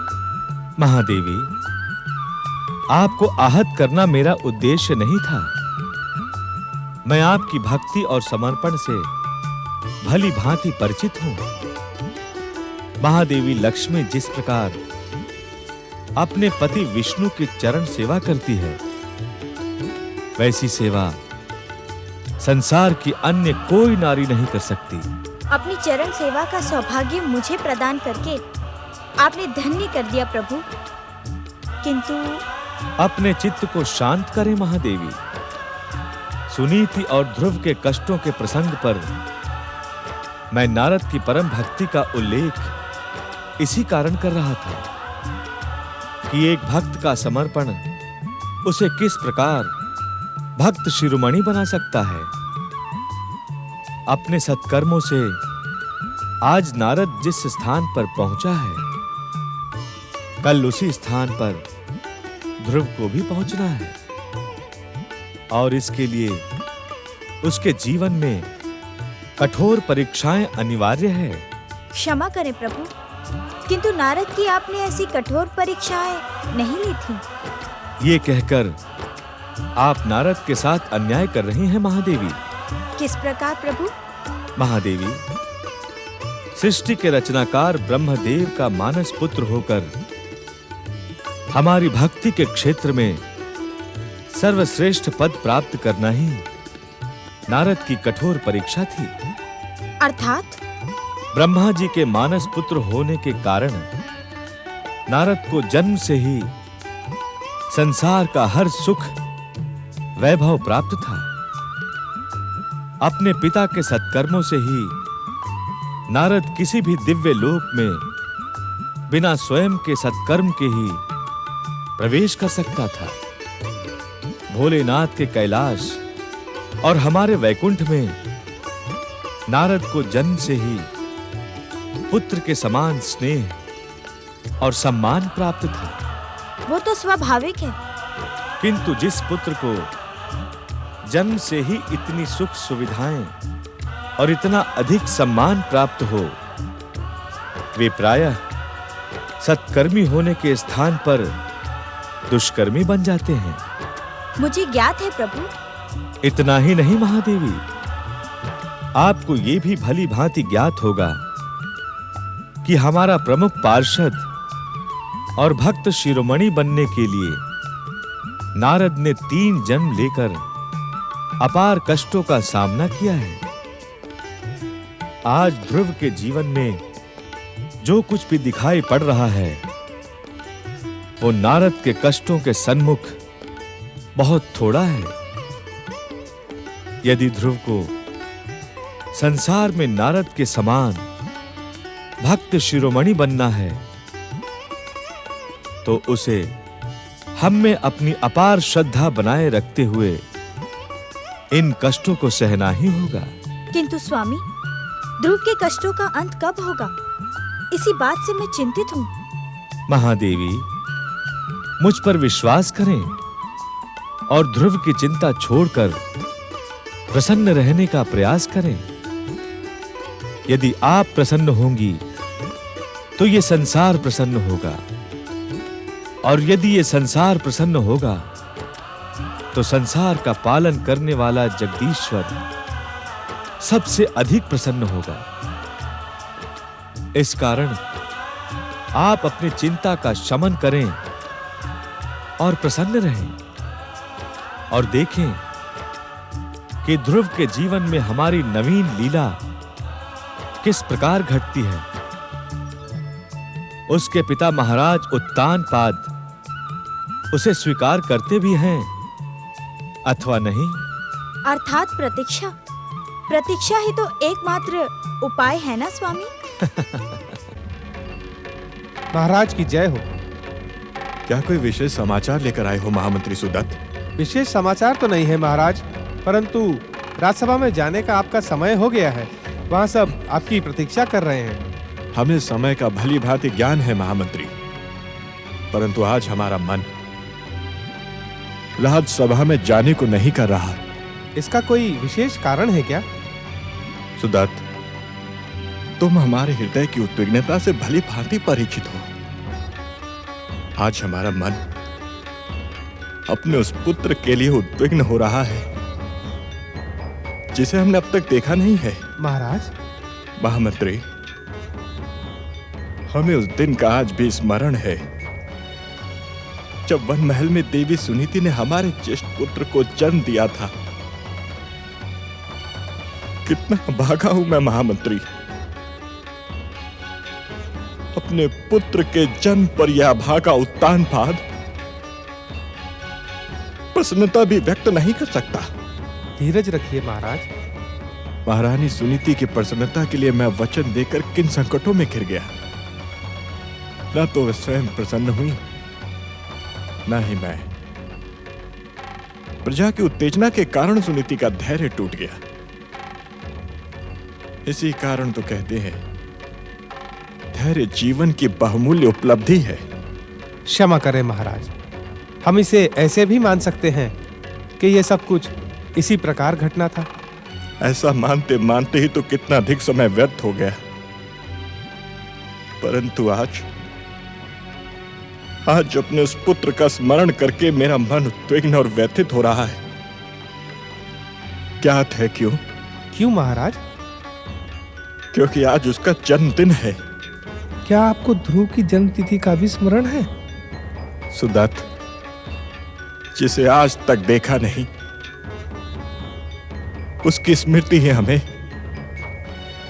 Speaker 5: महादेवी, आपको आहत करना मेरा उद्देश्य नहीं था। मैं आपकी भक्ति और समर्पण से भली भांति परिचित हूं। महादेवी लक्ष्मी जिस प्रकार अपने पति विष्णु की चरण सेवा करती है, वैसी सेवा संसार की अन्य कोई नारी नहीं कर सकती।
Speaker 6: अपनी चरण सेवा का सौभाग्य मुझे प्रदान करके आपने धन्य कर दिया प्रभु। किंतु
Speaker 5: अपने चित्त को शांत करें महादेवी। सुनीति और ध्रुव के कष्टों के प्रसंग पर मैं नारद की परम भक्ति का उल्लेख इसी कारण कर रहा था कि एक भक्त का समर्पण उसे किस प्रकार भक्त शिरोमणि बना सकता है। अपने सत्कर्मों से आज नारद जिस स्थान पर पहुंचा है, कल उसी स्थान पर ध्रुव को भी पहुंचना है, और इसके लिए उसके जीवन में कठोर परीक्षाएं अनिवार्य है।
Speaker 6: क्षमा करें प्रभु, किंतु नारद की आपने ऐसी कठोर परीक्षाएं नहीं ली थी।
Speaker 5: ये कहकर आप नारद के साथ अन्याय कर रही हैं महादेवी।
Speaker 6: किस प्रकार प्रभु?
Speaker 5: महादेवी, सृष्टि के रचनाकार ब्रह्मदेव का मानस पुत्र होकर हमारी भक्ति के क्षेत्र में सर्वश्रेष्ठ पद प्राप्त करना ही नारद की कठोर परीक्षा थी।
Speaker 6: अर्थात
Speaker 5: ब्रह्मा जी के मानस पुत्र होने के कारण नारद को जन्म से ही संसार का हर सुख वैभव प्राप्त था। अपने पिता के सत्कर्मों से ही नारद किसी भी दिव्य लोक में बिना स्वयं के सत्कर्म के ही प्रवेश कर सकता था। भोलेनाथ के कैलाश और हमारे वैकुंठ में नारद को जन्म से ही पुत्र के समान स्नेह और सम्मान प्राप्त था।
Speaker 6: वो तो स्वाभाविक है,
Speaker 5: किंतु जिस पुत्र को जन्म से ही इतनी सुख सुविधाएं और इतना अधिक सम्मान प्राप्त हो, वे प्रायः सत्कर्मी होने के स्थान पर दुष्कर्मी बन जाते हैं।
Speaker 6: मुझे ज्ञात है प्रभु।
Speaker 5: इतना ही नहीं महादेवी, आपको ये भी भली भांति ज्ञात होगा कि हमारा प्रमुख पार्षद और भक्त शिरोमणि बनने के लिए नारद ने 3 जन्म लेकर अपार कष्टों का सामना किया है। आज ध्रुव के जीवन में जो कुछ भी दिखाई पड़ रहा है, वो नारद के कष्टों के सन्मुख बहुत थोड़ा है। यदि ध्रुव को संसार में नारद के समान भक्त शिरोमणि बनना है, तो उसे हम में अपनी अपार श्रद्धा बनाए रखते हुए इन कष्टों को सहना ही होगा।
Speaker 6: किंतु स्वामी, ध्रुव के कष्टों का अंत कब होगा, इसी बात से मैं चिंतित हूँ।
Speaker 5: महादेवी, मुझ पर विश्वास करें और ध्रुव की चिंता छोड़कर प्रसन्न रहने का प्रयास करें। यदि आप प्रसन्न होंगी तो ये संसार प्रसन्न होगा, और यदि ये संसार प्रसन्न होगा तो संसार का पालन करने वाला जगदीश्वर सबसे अधिक प्रसन्न होगा। इस कारण आप अपनी चिंता का शमन करें और प्रसन्न रहें, और देखें कि ध्रुव के जीवन में हमारी नवीन लीला किस प्रकार घटती है। उसके पिता महाराज उत्तानपाद उसे स्वीकार करते भी हैं अथवा नहीं।
Speaker 6: अर्थात प्रतीक्षा। प्रतीक्षा ही तो एकमात्र उपाय है ना स्वामी।
Speaker 15: महाराज की जय हो।
Speaker 16: क्या कोई विशेष समाचार लेकर आए हो महामंत्री सुदत्त?
Speaker 15: विशेष समाचार तो नहीं है महाराज, परंतु राजसभा में जाने का आपका समय हो गया है। वहाँ सब आपकी प्रतीक्षा कर रहे हैं।
Speaker 16: हमें समय का भली भांति ज्ञान है महामंत्री, परंतु आज हमारा मन राजसभा में जाने को नहीं कर रहा।
Speaker 15: इसका कोई विशेष कारण है क्या?
Speaker 16: सुदत्त, तुम हमारे हृदय की उद्विग्नता से भली भांति परिचित हो। आज हमारा मन अपने उस पुत्र के लिए उद्विग्न हो रहा है जिसे हमने अब तक देखा नहीं है।
Speaker 15: महाराज,
Speaker 16: महामंत्री, हमें उस दिन का आज भी स्मरण है जब वन महल में देवी सुनीति ने हमारे ज्येष्ठ पुत्र को जन्म दिया था। कितना भागा हूं मैं महामंत्री, अपने पुत्र के जन्म पर यह भागा उत्तानपाद प्रसन्नता भी व्यक्त नहीं कर सकता।
Speaker 15: धीरज रखिए महाराज।
Speaker 16: महारानी सुनीति की प्रसन्नता के लिए मैं वचन देकर किन संकटों में घिर गया। न तो वे स्वयं प्रसन्न हुई, न ही मैं। प्रजा की उत्तेजना के कारण सुनीति का धैर्य टूट गया। इसी कारण तो कहते हैं धैर्य जीवन की बहुमूल्य उपलब्धि है।
Speaker 15: क्षमा करें महाराज, हम इसे ऐसे भी मान सकते हैं कि यह सब कुछ इसी प्रकार घटना था।
Speaker 16: ऐसा मानते मानते ही तो कितना अधिक समय व्यर्थ हो गया। परंतु आज अपने उस पुत्र का स्मरण करके मेरा मन उद्विग्न और व्यथित हो रहा है। ज्ञात है क्यों?
Speaker 15: क्यों महाराज?
Speaker 16: क्योंकि आज उसका जन्मदिन है।
Speaker 15: क्या आपको ध्रुव की जन्मतिथि का भी स्मरण है?
Speaker 16: सुदत्त, जिसे आज तक देखा नहीं, उसकी स्मृति ही हमें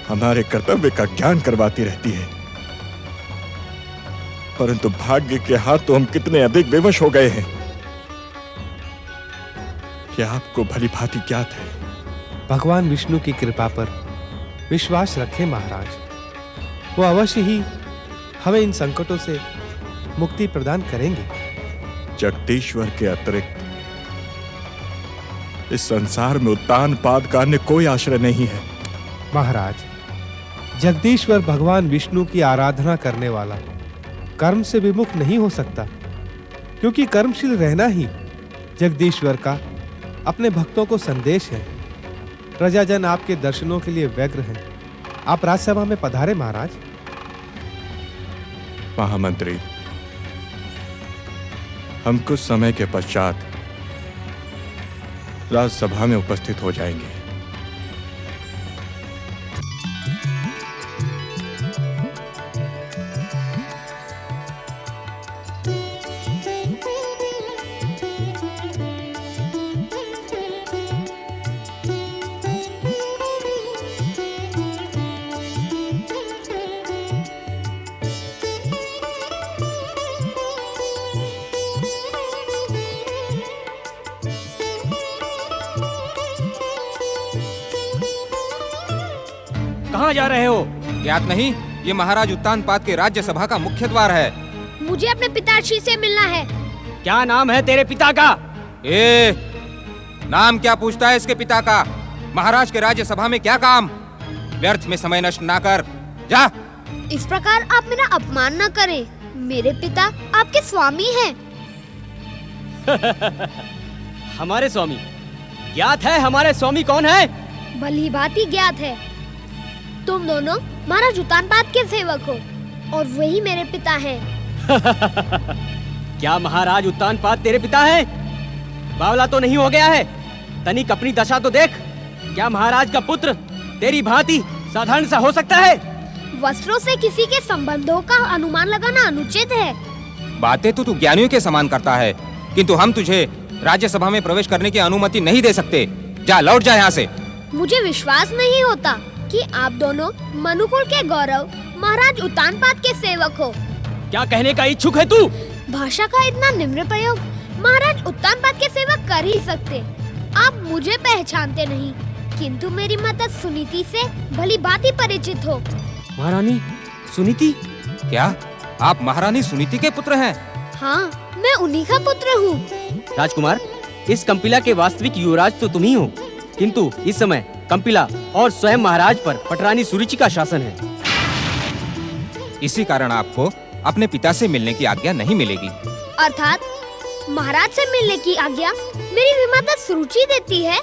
Speaker 16: हमारे कर्तव्य का ज्ञान करवाती रहती है। परंतु भाग्य के हाथों हम कितने अधिक विवश हो गए हैं, यह आपको भली भांति ज्ञात है।
Speaker 15: भगवान विष्णु की कृपा पर विश्वास रखें महाराज, वो अवश्य ही हमें इन संकटों से मुक्ति प्रदान करेंगे।
Speaker 16: जगदीश्वर के अतिरिक्त इस संसार में उत्तानपाद का अन्य कोई आश्रय नहीं है।
Speaker 15: महाराज, जगदीश्वर भगवान विष्णु की आराधना करने वाला कर्म से विमुख नहीं हो सकता, क्योंकि कर्मशील रहना ही जगदीश्वर का अपने भक्तों को संदेश है। प्रजाजन आपके दर्शनों के लिए व्यग्र हैं। आप राजसभा में पधारे महाराज।
Speaker 16: महामंत्री, हम कुछ समय के पश्चात राजसभा में उपस्थित हो जाएंगे।
Speaker 17: कहाँ जा रहे हो? ज्ञात नहीं, ये महाराज उत्तानपाद के राज्यसभा का मुख्य द्वार है।
Speaker 1: मुझे अपने पिताश्री से मिलना है।
Speaker 9: क्या नाम है तेरे पिता का?
Speaker 17: नाम क्या पूछता है इसके पिता का? महाराज के राज्यसभा में क्या काम? व्यर्थ में समय नष्ट ना कर, जा।
Speaker 1: इस प्रकार आप मेरा अपमान न करें। मेरे पिता आपके स्वामी हैं।
Speaker 9: हमारे स्वामी? ज्ञात है हमारे स्वामी कौन है?
Speaker 1: भली भांति ज्ञात है। तुम दोनों महाराज उत्तानपाद के सेवक हो और वही मेरे पिता हैं।
Speaker 9: क्या महाराज उत्तानपाद तेरे पिता हैं? बावला तो नहीं हो गया है? तनिक अपनी दशा तो देख। क्या महाराज का पुत्र तेरी भांति साधारण सा हो सकता है?
Speaker 1: वस्त्रों से किसी के संबंधों का अनुमान लगाना अनुचित है।
Speaker 17: बातें तो तू ज्ञानियों के समान करता है, किंतु हम तुझे राज्यसभा में प्रवेश करने की अनुमति नहीं दे सकते। जा, लौट जा यहाँ से।
Speaker 1: मुझे विश्वास नहीं होता कि आप दोनों मनुकुल के गौरव महाराज उत्तानपाद के सेवक हो।
Speaker 9: क्या कहने का इच्छुक है तू?
Speaker 1: भाषा का इतना निम्र प्रयोग महाराज उत्तानपाद के सेवक कर ही सकते। आप मुझे पहचानते नहीं, किंतु मेरी माता सुनीति से भली भांति परिचित हो।
Speaker 9: महारानी सुनीति?
Speaker 17: क्या आप महारानी सुनीति के पुत्र हैं?
Speaker 1: हाँ, मैं उन्हीं का पुत्र हूँ।
Speaker 9: राजकुमार, इस कंपिला के वास्तविक युवराज तो तुम ही हो, किंतु इस समय कंपिला और स्वयं महाराज पर पटरानी सुरुचि का शासन है।
Speaker 17: इसी कारण आपको अपने पिता से मिलने की आज्ञा नहीं मिलेगी।
Speaker 1: अर्थात महाराज से मिलने की आज्ञा मेरी विमाता सुरुचि देती है।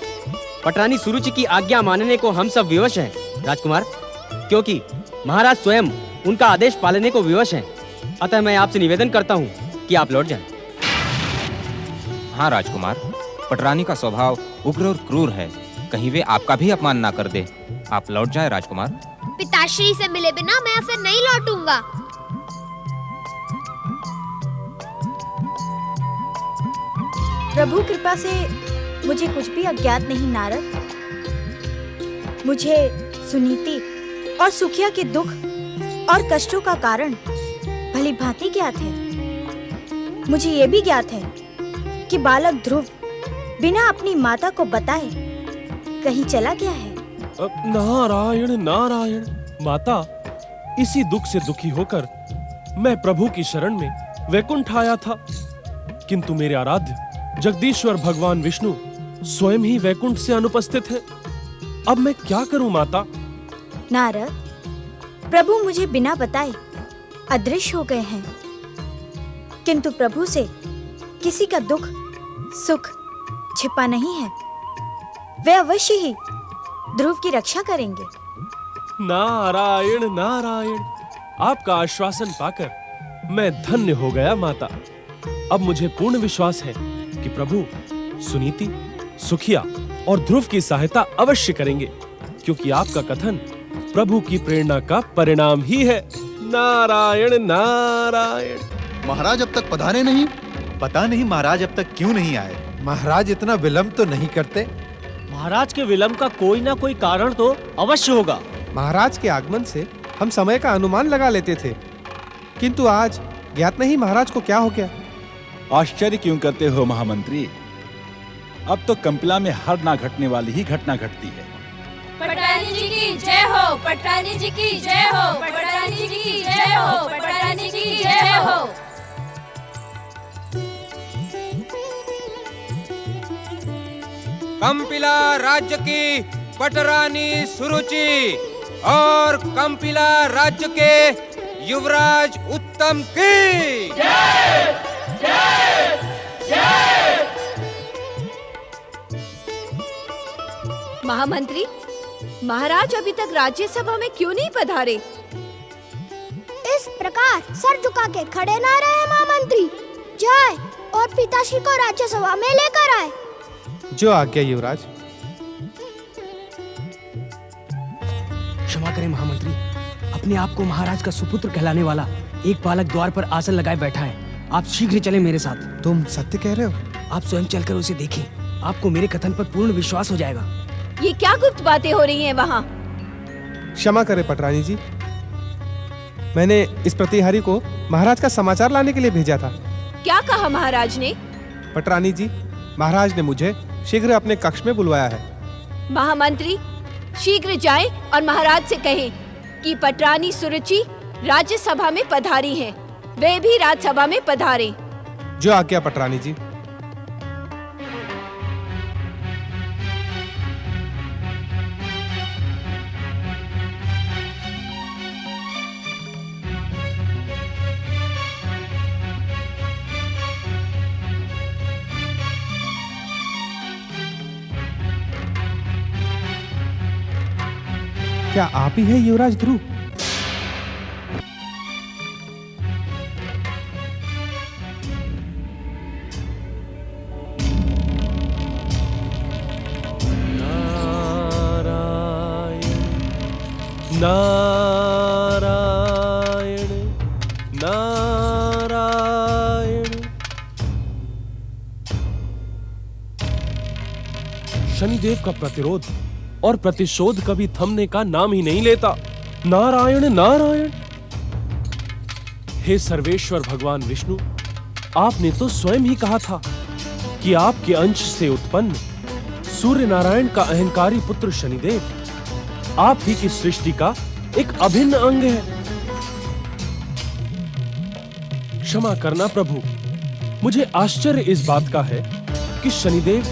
Speaker 18: पटरानी सुरुचि की आज्ञा मानने को हम सब विवश हैं, राजकुमार, क्योंकि महाराज स्वयं उनका आदेश पालने को विवश हैं। अतः मैं आपसे निवेदन करता हूँ कि आप लौट जाएं।
Speaker 17: हाँ राजकुमार, पटरानी का स्वभाव उग्र और क्रूर है, कहीं वे आपका भी अपमान ना कर दे। आप लौट जाएं राजकुमार।
Speaker 1: पिताश्री से मिले बिना मैं ऐसे नहीं लौटूंगा।
Speaker 6: प्रभु कृपा से मुझे कुछ भी अज्ञात नहीं नारद। मुझे सुनीति और सुखिया के दुख और कष्टों का कारण भली भांति ज्ञात है। मुझे ये भी ज्ञात है कि बालक ध्रुव बिना अपनी माता को बताए कहीं चला गया है।
Speaker 12: नारायण नारायण। माता, इसी दुख से दुखी होकर मैं प्रभु की शरण में वैकुंठ आया था, किंतु मेरे आराध्य जगदीश्वर भगवान विष्णु स्वयं ही वैकुंठ से अनुपस्थित हैं। अब मैं क्या करूं माता?
Speaker 6: नारद, प्रभु मुझे बिना बताए अदृश्य हो गए हैं, किंतु प्रभु से किसी का दुख सुख छिपा नहीं है। वे अवश्य ही ध्रुव की रक्षा करेंगे।
Speaker 12: नारायण नारायण। आपका आश्वासन पाकर मैं धन्य हो गया माता। अब मुझे पूर्ण विश्वास है कि प्रभु सुनीति, सुखिया और ध्रुव की सहायता अवश्य करेंगे, क्योंकि आपका कथन प्रभु की प्रेरणा का परिणाम ही है। नारायण नारायण।
Speaker 14: महाराज अब तक पधारे नहीं?
Speaker 11: पता नहीं महाराज अब तक क्यों नहीं आए। महाराज इतना विलंब तो नहीं करते।
Speaker 18: महाराज के विलंब का कोई ना कोई कारण तो अवश्य होगा।
Speaker 15: महाराज के आगमन से हम समय का अनुमान लगा लेते थे, किंतु आज ज्ञात नहीं महाराज को क्या हो गया।
Speaker 19: आश्चर्य क्यों करते हो महामंत्री? अब तो कंपिला में हर ना घटने वाली ही घटना घटती है।
Speaker 20: पटरानी जी की जय हो, पटरानी जी की जय हो, पटरानी जी की जय हो, पटरानी जी की जय हो।
Speaker 17: कंपिला राज्य की पटरानी सुरुचि और कंपिला राज्य के युवराज उत्तम की
Speaker 20: जय जय जय।
Speaker 21: महामंत्री, महाराज अभी तक राज्यसभा में क्यों नहीं पधारे?
Speaker 1: इस प्रकार सर झुका के खड़े ना रहे महामंत्री, जाए और पिताश्री को राज्यसभा में लेकर आए।
Speaker 15: जो आज्ञा युवराज।
Speaker 18: क्षमा करें महामंत्री, अपने आप को महाराज का सुपुत्र कहलाने वाला एक बालक द्वार पर आसन लगाए बैठा है। आप शीघ्र चलें मेरे साथ।
Speaker 15: तुम सत्य कह रहे हो?
Speaker 18: आप स्वयं चलकर उसे देखें, आपको मेरे कथन पर पूर्ण विश्वास हो जाएगा।
Speaker 21: ये क्या गुप्त बातें हो रही हैं वहाँ?
Speaker 15: क्षमा करें पटरानी जी, मैंने इस प्रतिहारी को महाराज का समाचार लाने के लिए भेजा था।
Speaker 21: क्या कहा महाराज ने?
Speaker 15: पटरानी जी, महाराज ने मुझे शीघ्र अपने कक्ष में बुलवाया है।
Speaker 21: महामंत्री, शीघ्र जाएं और महाराज से कहें कि पटरानी सुरुचि राज्यसभा में पधारी हैं। वे भी राज्यसभा में पधारें।
Speaker 15: जो आज्ञा पटरानी जी। क्या आप ही हैं युवराज ध्रुव?
Speaker 12: नारायण नारायण। शनिदेव का प्रतिरोध और प्रतिशोध कभी थमने का नाम ही नहीं लेता। नारायण नारायण। हे सर्वेश्वर भगवान विष्णु, आपने तो स्वयं ही कहा था कि आपके अंश से उत्पन्न सूर्य नारायण का अहंकारी पुत्र शनिदेव आप ही की सृष्टि का एक अभिन्न अंग है। क्षमा करना प्रभु, मुझे आश्चर्य इस बात का है कि शनिदेव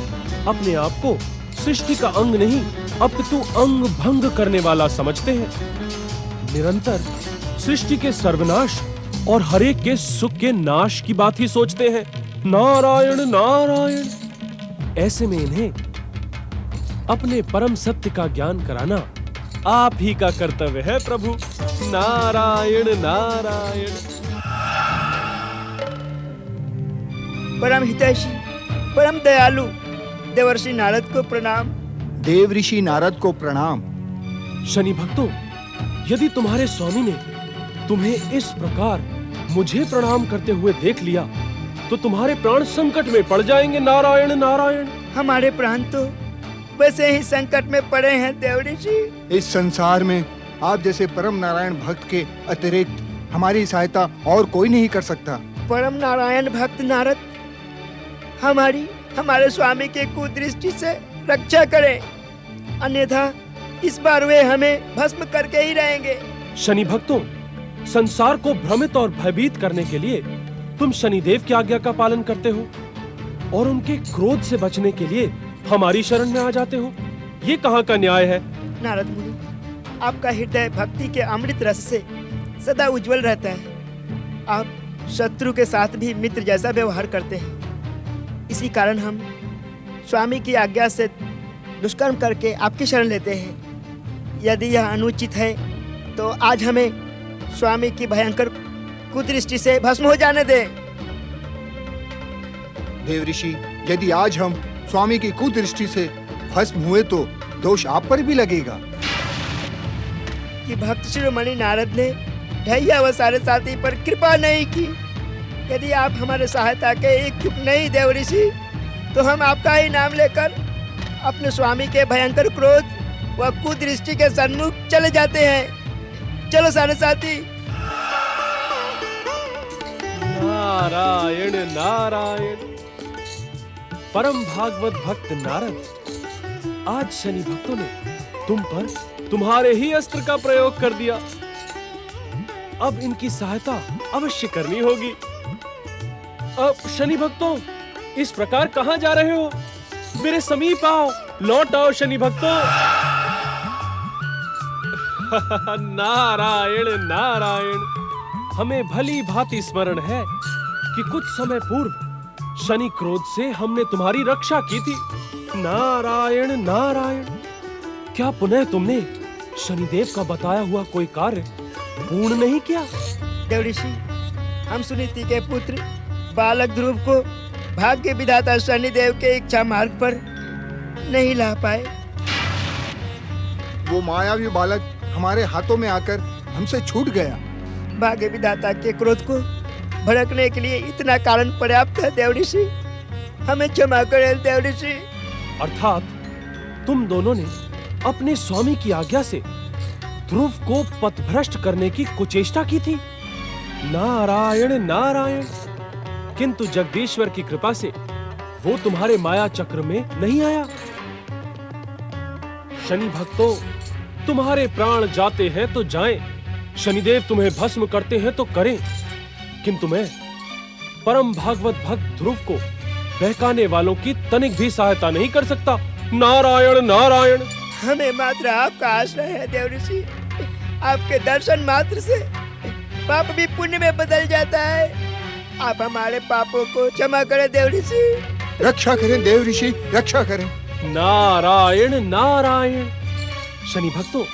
Speaker 12: अपने आप को सृष्टि का अंग नहीं अपितु अंग भंग करने वाला समझते हैं। निरंतर सृष्टि के सर्वनाश और हरेक के सुख के नाश की बात ही सोचते हैं। नारायण नारायण। ऐसे में इन्हें अपने परम सत्य का ज्ञान कराना आप ही का कर्तव्य है प्रभु। नारायण नारायण।
Speaker 13: परम हितैषी, परम दयालु देवर्षि नारद को प्रणाम।
Speaker 14: देव ऋषि नारद को प्रणाम।
Speaker 12: शनि भक्तों, यदि तुम्हारे स्वामी ने तुम्हें इस प्रकार मुझे प्रणाम करते हुए देख लिया तो तुम्हारे प्राण संकट में पड़ जाएंगे। नारायण नारायण।
Speaker 13: हमारे प्राण तो वैसे ही संकट में पड़े हैं देव ऋषि।
Speaker 14: इस संसार में आप जैसे परम नारायण भक्त के अतिरिक्त हमारी सहायता और कोई नहीं कर सकता।
Speaker 13: परम नारायण भक्त नारद हमारे स्वामी के कुदृष्टि से रक्षा करें, अन्यथा इस बार वे हमें भस्म करके ही रहेंगे।
Speaker 12: शनि भक्तों, संसार को भ्रमित और भयभीत करने के लिए तुम शनिदेव की आज्ञा का पालन करते हो और उनके क्रोध से बचने के लिए हमारी शरण में आ जाते हो। ये कहाँ का न्याय है?
Speaker 13: नारद मुनि, आपका हृदय भक्ति के अमृत रस से सदा उज्जवल रहता है। आप शत्रु के साथ भी मित्र जैसा व्यवहार करते हैं। इसी कारण हम स्वामी की आज्ञा से दुष्कर्म करके आपकी शरण लेते हैं। यदि यह अनुचित है तो आज हमें स्वामी की भयंकर कुदृष्टि से भस्म हो जाने दें।
Speaker 14: देव ऋषि, यदि आज हम स्वामी की कुदृष्टि से भस्म हुए तो दोष आप पर भी लगेगा।
Speaker 13: कि भक्त शिरोमणि नारद ने ढैया व सारे साथी पर कृपा नहीं की। यदि आप हमारे सहायता के इच्छुक नहीं देव ऋषि तो हम आपका ही नाम लेकर अपने स्वामी के भयंकर क्रोध व कुदृष्टि के सन्मुख चले जाते हैं। चलो सारे साथी।
Speaker 12: नारायण नारायण। परम भागवत भक्त नारद, आज शनि भक्तों ने तुम पर तुम्हारे ही अस्त्र का प्रयोग कर दिया। अब इनकी सहायता अवश्य करनी होगी। अब शनि भक्तों, इस प्रकार कहां जा रहे हो? मेरे समीप आओ, लौट आओ शनि भक्तों। नारायण नारायण। हमें भली भांति स्मरण है कि कुछ समय पूर्व शनि क्रोध से हमने तुम्हारी रक्षा की थी। नारायण नारायण। क्या पुनः तुमने शनिदेव का बताया हुआ कोई कार्य पूर्ण नहीं किया?
Speaker 13: देव ऋषि, हम सुनीति के पुत्र बालक ध्रुव को भाग्य विधाता शनिदेव के इच्छा मार्ग पर नहीं ला पाए।
Speaker 14: वो मायावी बालक हमारे हाथों में आकर हमसे छूट गया।
Speaker 13: भाग्य विधाता के क्रोध को भड़कने के लिए इतना कारण पर्याप्त है देव ऋषि। हमें क्षमा करें देव ऋषि।
Speaker 12: अर्थात तुम दोनों ने अपने स्वामी की आज्ञा से ध्रुव को पथभ्रष्ट करने की कुचेष्टा की थी। नारायण नारायण। किंतु जगदीश्वर की कृपा से वो तुम्हारे माया चक्र में नहीं आया। शनि भक्तों, तुम्हारे प्राण जाते हैं तो जाएं, शनिदेव तुम्हें भस्म करते हैं तो करें, किंतु मैं परम भागवत भक्त ध्रुव को बहकाने वालों की तनिक भी सहायता नहीं कर सकता। नारायण नारायण।
Speaker 13: हमें मात्र आपका आश्रय है देव ऋषि। आपके दर्शन मात्र से पाप भी पुण्य में बदल जाता है। आप हमारे पापों को क्षमा करें देव ऋषि।
Speaker 14: रक्षा करें देव ऋषि, रक्षा करें।
Speaker 12: नारायण नारायण। शनि भक्तों,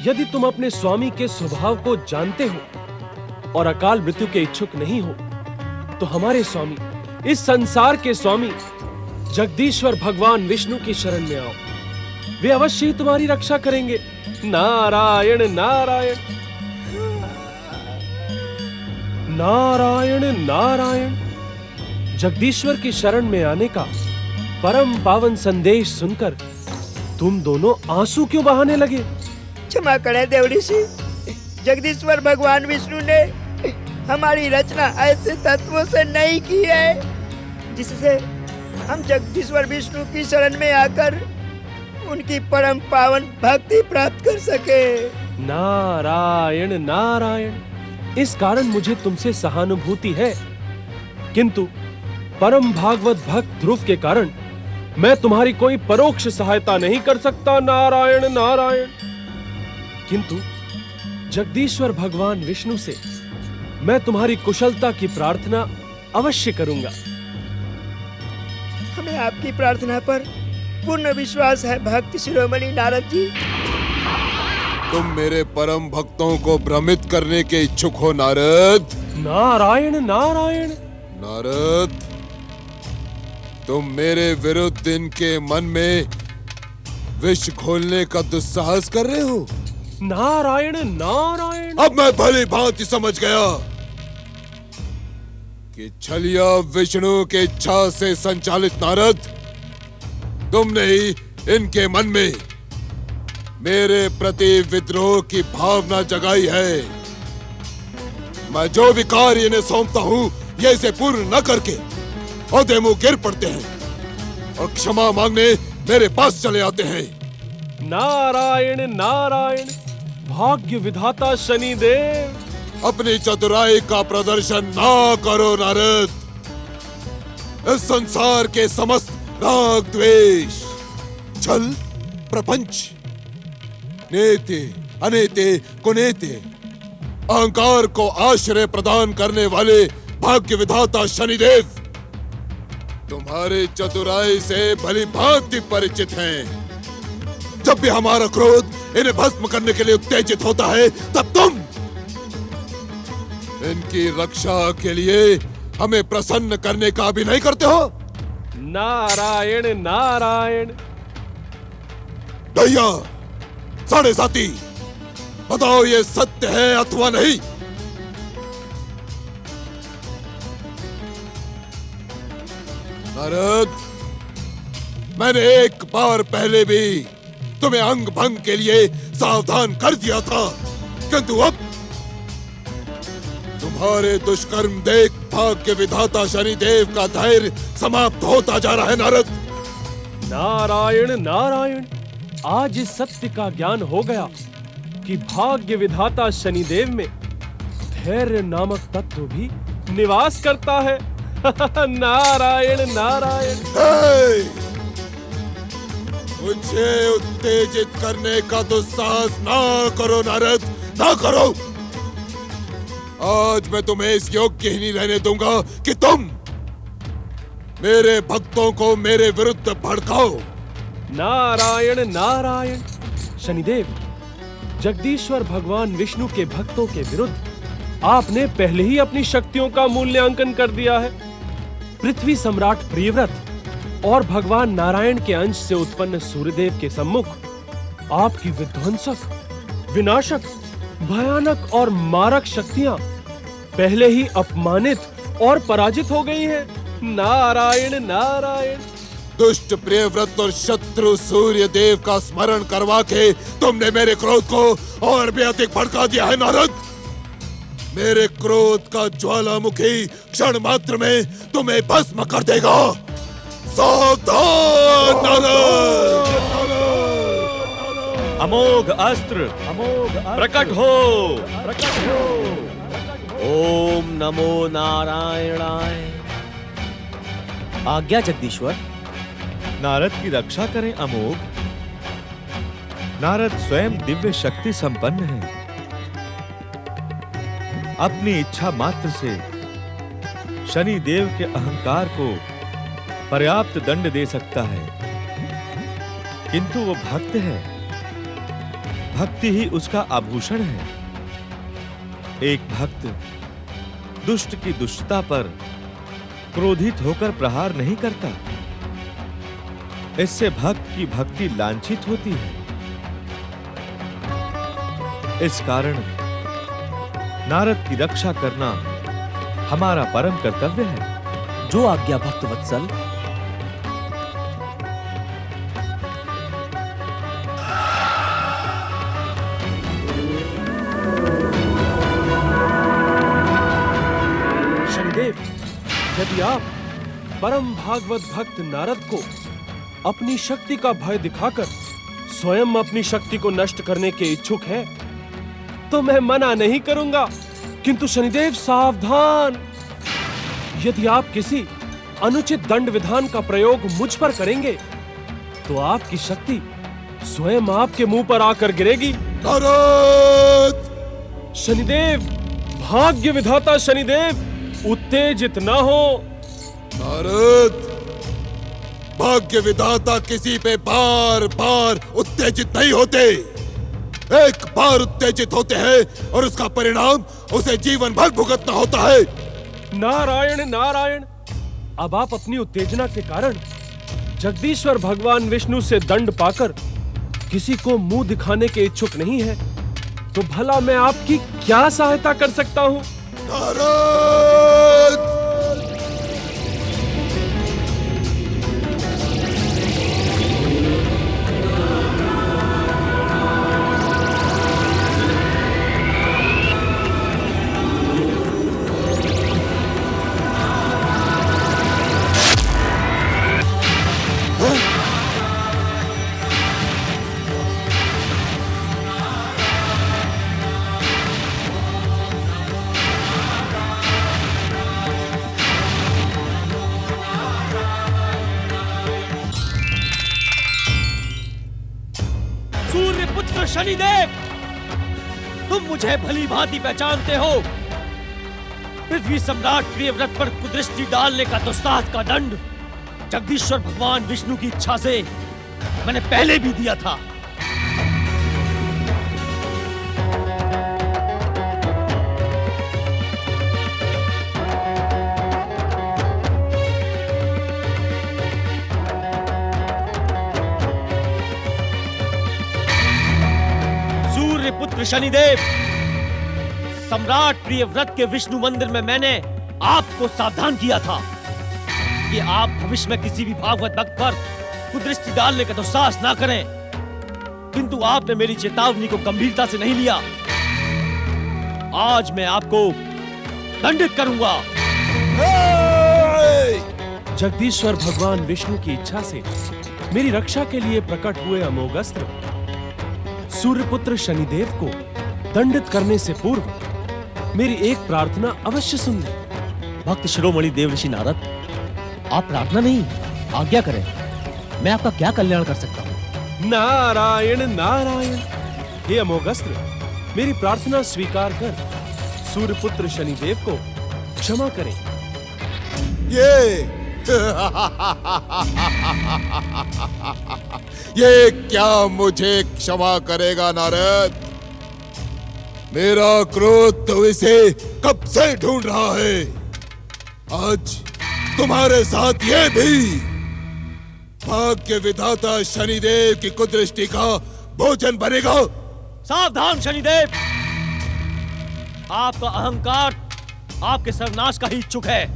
Speaker 12: यदि तुम अपने स्वामी के स्वभाव को जानते हो और अकाल मृत्यु के इच्छुक नहीं हो तो हमारे स्वामी, इस संसार के स्वामी जगदीश्वर भगवान विष्णु की शरण में आओ। वे अवश्य ही तुम्हारी रक्षा करेंगे। नारायण नारायण। नारायण नारायण। जगदीश्वर की शरण में आने का परम पावन संदेश सुनकर तुम दोनों आंसू क्यों बहाने लगे?
Speaker 13: क्षमा करें देव ऋषि। जगदीश्वर भगवान विष्णु ने हमारी रचना ऐसे तत्वों से नहीं की है जिससे हम जगदीश्वर विष्णु की शरण में आकर उनकी परम पावन भक्ति प्राप्त कर सके।
Speaker 12: नारायण नारायण। इस कारण मुझे तुमसे सहानुभूति है, किंतु परम भागवत भक्त ध्रुव के कारण मैं तुम्हारी कोई परोक्ष सहायता नहीं कर सकता। नारायण नारायण। किंतु जगदीश्वर भगवान विष्णु से मैं तुम्हारी कुशलता की प्रार्थना अवश्य करूंगा।
Speaker 13: हमें आपकी प्रार्थना पर पूर्ण विश्वास है भक्त शिरोमणि नारद जी।
Speaker 4: तुम मेरे परम भक्तों को भ्रमित करने के इच्छुक हो नारद।
Speaker 12: नारायण नारायण।
Speaker 4: नारद, तुम मेरे विरुद्ध इनके मन में विष घोलने का दुस्साहस कर रहे हो।
Speaker 12: नारायण नारायण।
Speaker 4: अब मैं भली भांति समझ गया कि छलिया विष्णु के इच्छा से संचालित नारद, तुमने ही इनके मन में मेरे प्रति विद्रोह की भावना जगाई है। मैं जो भी कार्य इन्हें सौंपता हूँ ये इसे पूर्ण न करके औदे मुंह गिर पड़ते हैं और क्षमा मांगने मेरे पास चले आते हैं।
Speaker 12: नारायण नारायण। भाग्य विधाता शनिदेव,
Speaker 4: अपनी चतुराई का प्रदर्शन ना करो नारद। इस संसार के समस्त राग द्वेष, छल, प्रपंच, नेते अनेते कुनेते, अहंकार को आश्रय प्रदान करने वाले भाग्य विधाता शनिदेव तुम्हारे चतुराई से भली भांति परिचित हैं। जब भी हमारा क्रोध इन्हें भस्म करने के लिए उत्तेजित होता है तब तुम इनकी रक्षा के लिए हमें प्रसन्न करने का भी नहीं करते हो।
Speaker 12: नारायण नारायण।
Speaker 4: भैया साढ़े साथी, बताओ ये सत्य है अथवा नहीं। नारद, मैंने एक बार पहले भी तुम्हें अंग भंग के लिए सावधान कर दिया था, किंतु अब तुम्हारे दुष्कर्म देख भाग्य विधाता शनिदेव का धैर्य समाप्त होता जा रहा है। नारद,
Speaker 12: नारायण नारायण। आज इस सत्य का ज्ञान हो गया कि भाग्य विधाता शनिदेव में धैर्य नामक तत्व भी निवास करता है। नारायण नारायण।
Speaker 4: मुझे उत्तेजित करने का दुस्साहस ना करो नारद, ना करो। आज मैं तुम्हें इस योग्य ही नहीं रहने दूंगा कि तुम मेरे भक्तों को मेरे विरुद्ध भड़काओ।
Speaker 12: नारायण नारायण। शनिदेव, जगदीश्वर भगवान विष्णु के भक्तों के विरुद्ध आपने पहले ही अपनी शक्तियों का मूल्यांकन कर दिया है। पृथ्वी सम्राट प्रियव्रत और भगवान नारायण के अंश से उत्पन्न सूर्यदेव के सम्मुख आपकी विध्वंसक, विनाशक, भयानक और मारक शक्तियां पहले ही अपमानित और पराजित हो गई हैं। नारायण नारायण।
Speaker 4: दुष्ट प्रियव्रत और शत्रु सूर्य देव का स्मरण करवा के तुमने मेरे क्रोध को और भी अधिक भड़का दिया है नारद। मेरे क्रोध का ज्वालामुखी क्षण मात्र में तुम्हें भस्म कर देगा। सावधान नारद।
Speaker 5: अमोघ अस्त्र प्रकट हो।
Speaker 18: ओम नमो नारायणाय। आज्ञा जगदीश्वर।
Speaker 5: नारद की रक्षा करें अमोघ। नारद स्वयं दिव्य शक्ति संपन्न है, अपनी इच्छा मात्र से शनि देव के अहंकार को पर्याप्त दंड दे सकता है, किंतु वो भक्त है, भक्ति ही उसका आभूषण है। एक भक्त दुष्ट की दुष्टता पर क्रोधित होकर प्रहार नहीं करता, इससे भक्त की भक्ति लांछित होती है। इस कारण नारद की रक्षा करना हमारा परम कर्तव्य है।
Speaker 18: जो आज्ञा भक्त वत्सल।
Speaker 12: शनिदेव, यदि आप परम भागवत भक्त नारद को अपनी शक्ति का भय दिखाकर स्वयं अपनी शक्ति को नष्ट करने के इच्छुक हैं, तो मैं मना नहीं करूंगा, किंतु शनिदेव सावधान। यदि आप किसी अनुचित दंड विधान का प्रयोग मुझ पर करेंगे तो आपकी शक्ति स्वयं आपके मुंह पर आकर गिरेगी।
Speaker 4: नारद!
Speaker 12: शनिदेव, भाग्य विधाता शनिदेव, उत्तेजित ना हो।
Speaker 4: नारद, भाग्य विधाता किसी पे बार बार उत्तेजित नहीं होते। एक बार उत्तेजित होते हैं और उसका परिणाम उसे जीवन भर भुगतना होता है।
Speaker 12: नारायण नारायण, अब आप अपनी उत्तेजना के कारण जगदीश्वर भगवान विष्णु से दंड पाकर किसी को मुंह दिखाने के इच्छुक नहीं है, तो भला मैं आपकी क्या सहायता कर सकता हूं?
Speaker 7: सूर्यपुत्र शनिदेव, तुम मुझे भली भांति पहचानते हो। पृथ्वी सम्राट प्रियव्रत पर कुदृष्टि डालने का दुस्साहस का दंड जगदीश्वर भगवान विष्णु की इच्छा से मैंने पहले भी दिया था। पुत्र शनिदेव, सम्राट प्रियव्रत के विष्णु मंदिर में मैंने आपको सावधान किया था कि आप भविष्य में किसी भी भागवत भक्त पर कुदृष्टि डालने का दुस्साहस ना करें, किंतु आपने मेरी चेतावनी को गंभीरता से नहीं लिया। आज मैं आपको दंडित करूंगा।
Speaker 12: जगदीश्वर भगवान विष्णु की इच्छा से मेरी रक्षा के लिए प्रकट हुए अमोघ अस्त्र सूर्यपुत्र शनिदेव को दंडित करने से पूर्व मेरी एक प्रार्थना अवश्य सुन ले।
Speaker 7: भक्त शिरोमणि देवर्षि नारद, आप प्रार्थना नहीं, आज्ञा करें। मैं आपका क्या कल्याण कर सकता हूँ?
Speaker 12: नारायण नारायण, हे अमोघ अस्त्र, मेरी प्रार्थना स्वीकार कर सूर्यपुत्र शनिदेव को क्षमा करें।
Speaker 4: ये क्या मुझे क्षमा करेगा नारद? मेरा क्रोध तो इसे कब से ढूंढ रहा है। आज तुम्हारे साथ ये भी भाग्य विधाता शनिदेव की कुदृष्टि का भोजन बनेगा।
Speaker 7: सावधान शनिदेव, आपका अहंकार आपके सर्वनाश का ही इच्छुक है।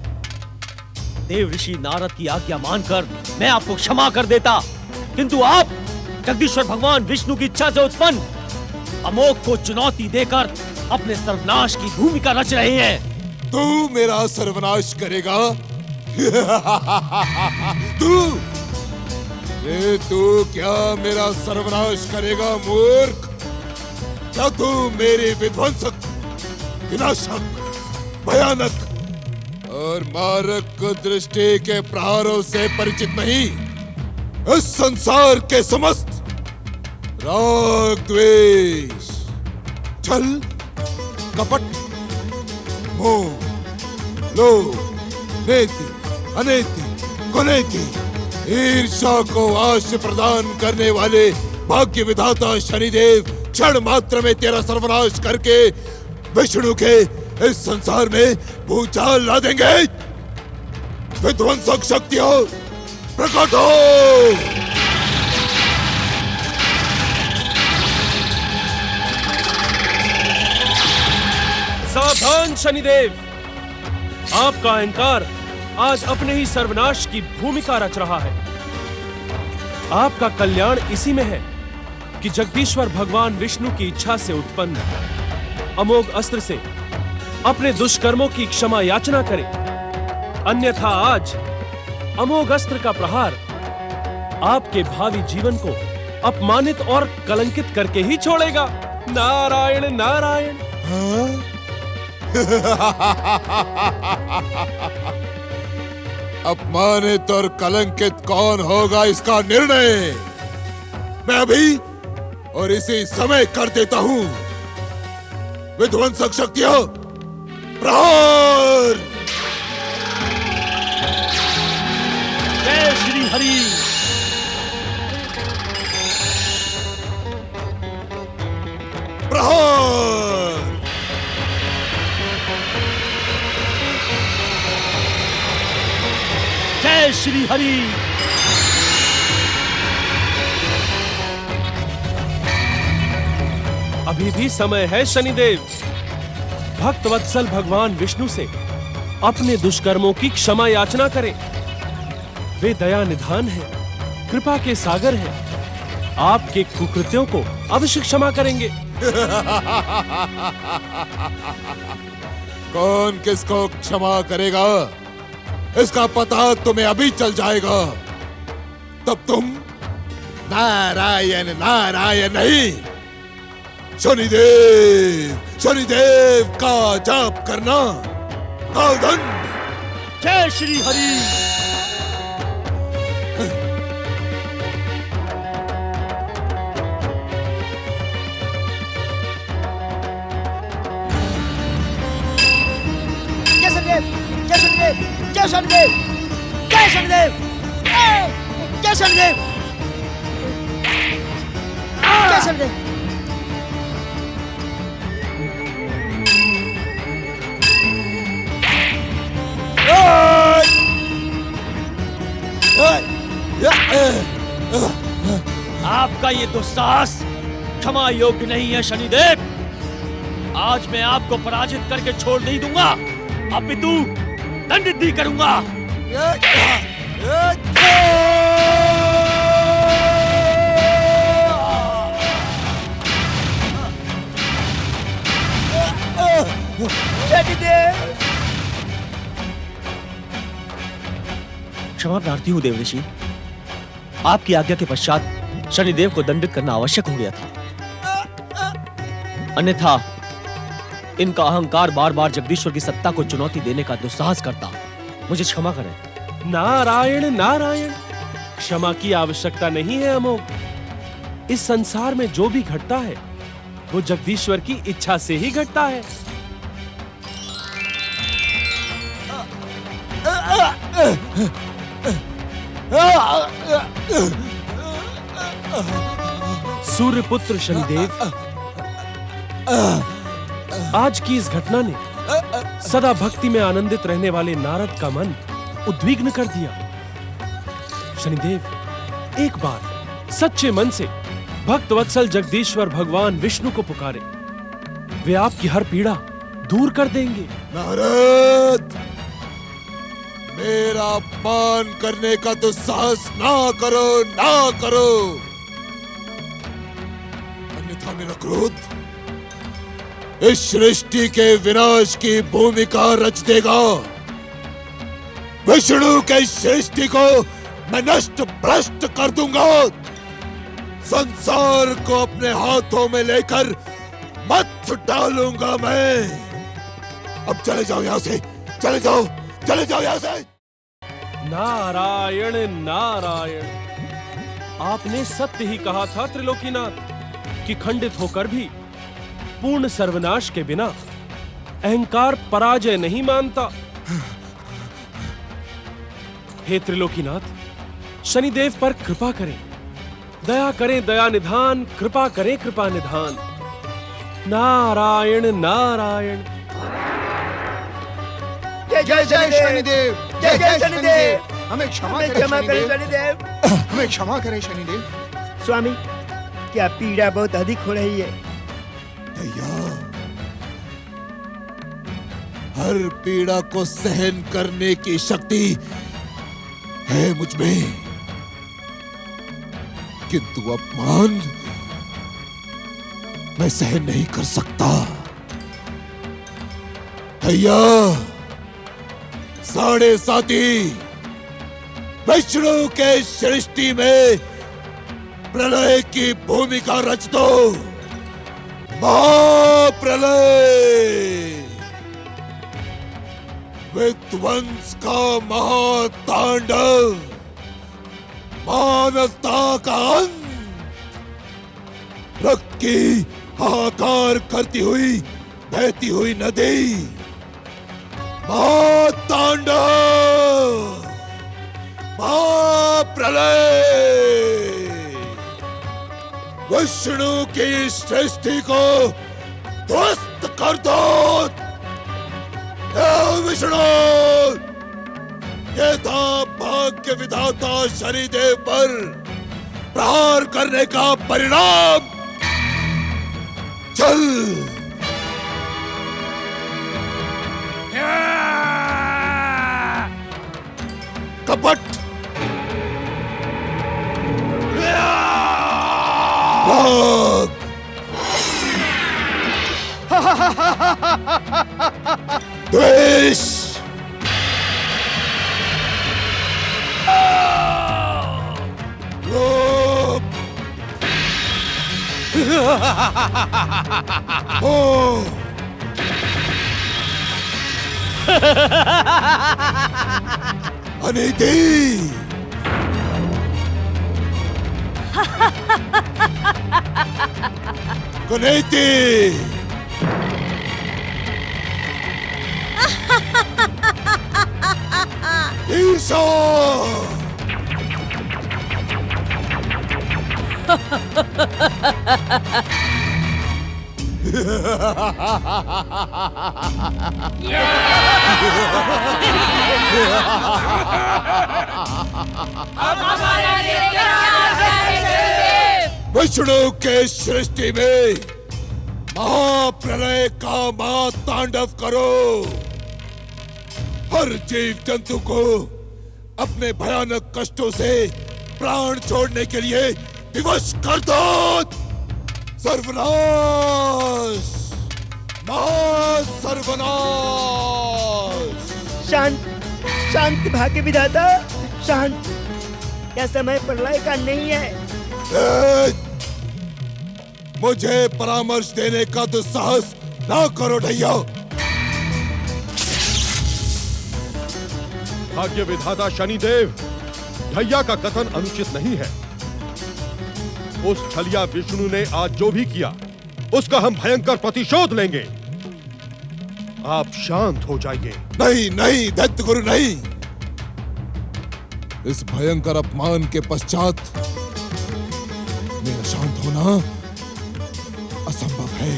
Speaker 7: देव ऋषि नारद की आज्ञा मानकर मैं आपको क्षमा कर देता, किंतु आप जगदीश्वर भगवान विष्णु की इच्छा से उत्पन्न अमोघ को चुनौती देकर अपने सर्वनाश की भूमिका रच रहे हैं।
Speaker 4: तू मेरा सर्वनाश करेगा? तू क्या मेरा सर्वनाश करेगा मूर्ख? क्या तू मेरी विध्वंसक, विनाशक, भयानक और मारक दृष्टि के प्रहारों से परिचित नहीं? इस संसार के समस्त राग, द्वेष, छल, कपट, मोह, लोभ, नेति, अनेति, कुनेति, ईर्ष्या को आश्रय प्रदान करने वाले भाग्य विधाता शनिदेव क्षण मात्र में तेरा सर्वनाश करके विष्णु के इस संसार में भूचाल ला देंगे। विध्वंसक शक्तियों प्रकट हो।
Speaker 12: सावधान शनिदेव, आपका अहंकार आज अपने ही सर्वनाश की भूमिका रच रहा है। आपका कल्याण इसी में है कि जगदीश्वर भगवान विष्णु की इच्छा से उत्पन्न अमोघ अस्त्र से अपने दुष्कर्मों की क्षमा याचना करें, अन्यथा आज अमोघ अस्त्र का प्रहार आपके भावी जीवन को अपमानित और कलंकित करके ही छोड़ेगा। नारायण नारायण।
Speaker 4: अपमानित और कलंकित कौन होगा इसका निर्णय मैं अभी और इसी समय कर देता हूं। विध्वंसक शक्तियों प्रहार।
Speaker 7: जय श्री हरि।
Speaker 4: प्रहार।
Speaker 7: जय श्री हरि।
Speaker 12: अभी भी समय है शनिदेव। भक्त वत्सल भगवान विष्णु से अपने दुष्कर्मों की क्षमा याचना करें। वे दया निधान हैं, कृपा के सागर हैं। आपके कुकृत्यों को अवश्य क्षमा करेंगे।
Speaker 4: कौन किसको क्षमा करेगा, इसका पता तुम्हें अभी चल जाएगा। तब तुम नारायण नारायण नहीं, शनिदेव शनिदेव का जाप करना। सावधान।
Speaker 7: जय श्री हरि।
Speaker 13: जय शनिदेव, जय शनिदेव, जय शनिदेव, जय शनिदेव, जय शनिदेव, जय शनिदेव।
Speaker 7: आपका ये दुस्साहस क्षमा योग्य नहीं है शनिदेव। आज मैं आपको पराजित करके छोड़ नहीं दूंगा, अपितु दंडित भी करूंगा। क्षमा प्रार्थी हूँ देवऋषि। आपकी आज्ञा के पश्चात शनिदेव को दंडित करना आवश्यक हो गया था, अन्यथा इनका अहंकार बार बार जगदीश्वर की सत्ता को चुनौती देने का दुस्साहस करता। मुझे क्षमा करें।
Speaker 12: नारायण नारायण, क्षमा की आवश्यकता नहीं है अमोघ। इस संसार में जो भी घटता है वो जगदीश्वर की इच्छा से ही घटता है। सूर्यपुत्र शनिदेव, आज की इस घटना ने सदा भक्ति में आनंदित रहने वाले नारद का मन उद्विग्न कर दिया। शनिदेव, एक बार सच्चे मन से भक्त वत्सल जगदीश्वर भगवान विष्णु को पुकारे, वे आपकी हर पीड़ा दूर कर देंगे।
Speaker 4: नारद, मेरा अपमान करने का दुस्साहस ना करो, ना करो, अन्यथा मेरा क्रोध इस सृष्टि के विनाश की भूमिका रच देगा। विष्णु के सृष्टि को मैं नष्ट भ्रष्ट कर दूंगा। संसार को अपने हाथों में लेकर मत डालूंगा मैं। अब चले जाओ यहां से, चले जाओ, चले जाओ यहां से।
Speaker 12: नारायण नारायण, आपने सत्य ही कहा था त्रिलोकीनाथ कि खंडित होकर भी पूर्ण सर्वनाश के बिना अहंकार पराजय नहीं मानता। हे त्रिलोकीनाथ, शनिदेव पर कृपा करें, दया करें दया निधान, कृपा करें कृपा निधान। नारायण नारायण।
Speaker 14: जय जय शनिदेव, जय जय शनिदेव। हमें क्षमा करें शनिदेव, हमें क्षमा करें शनिदेव।
Speaker 13: स्वामी, क्या पीड़ा बहुत अधिक हो रही है?
Speaker 4: भैया, हर पीड़ा को सहन करने की शक्ति है मुझ में, किंतु अपमान मैं सहन नहीं कर सकता। भैया, 7.5 विष्णु के सृष्टि में प्रलय की भूमिका रच दो। महाप्रलय, विध्वंस का महातांडव, मानवता का अंत, रक्त की हाहाकार करती हुई बहती हुई नदी, महातांडव, महाप्रलय विष्णु की सृष्टि को ध्वस्त कर दो। हे विष्णु, ये था भाग्य विधाता शनिदेव पर प्रहार करने का परिणाम। चल। कपट, भाग। द्वेष, लोभ, मोह, अनीति, कुनीति, ईर्ष्या, विष्णु के सृष्टि में महाप्रलय का महातांडव करो। हर जीव जंतु को अपने भयानक कष्टों से प्राण छोड़ने के लिए विवश कर दो। सर्वनाश, महासर्वनाश।
Speaker 13: शांत, शांत भाग्य विधाता, शांत। यह समय प्रलय का नहीं है।
Speaker 4: मुझे परामर्श देने का दुस्साहस ना करो ढैया।
Speaker 10: भाग्य विधाता शनिदेव, ढैया का कथन अनुचित नहीं है। उस छलिया विष्णु ने आज जो भी किया उसका हम भयंकर प्रतिशोध लेंगे। आप शांत हो जाइए।
Speaker 4: नहीं नहीं दैत्य गुरु, नहीं। इस भयंकर अपमान के पश्चात मेरा शांत होना असंभव है।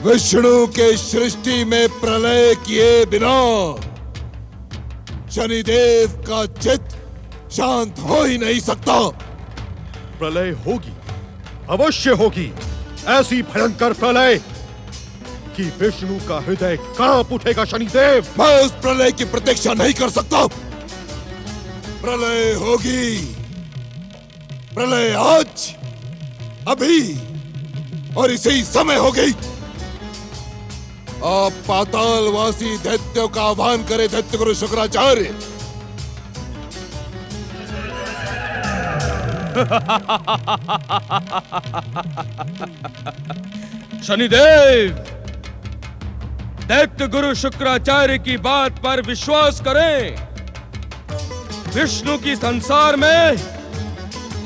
Speaker 4: विष्णु के सृष्टि में प्रलय किए बिना शनिदेव का चित्त शांत हो ही नहीं सकता।
Speaker 10: प्रलय होगी, अवश्य होगी। ऐसी भयंकर प्रलय कि विष्णु का हृदय कांप उठेगा। शनिदेव,
Speaker 4: मैं उस प्रलय की प्रतीक्षा नहीं कर सकता। प्रलय होगी। प्रलय आज, अभी और इसी समय होगी। आप पातालवासी दैत्यों का आह्वान करें दैत्य गुरु शुक्राचार्य।
Speaker 5: शनिदेव, दैत्य गुरु शुक्राचार्य की बात पर विश्वास करें। विष्णु की संसार में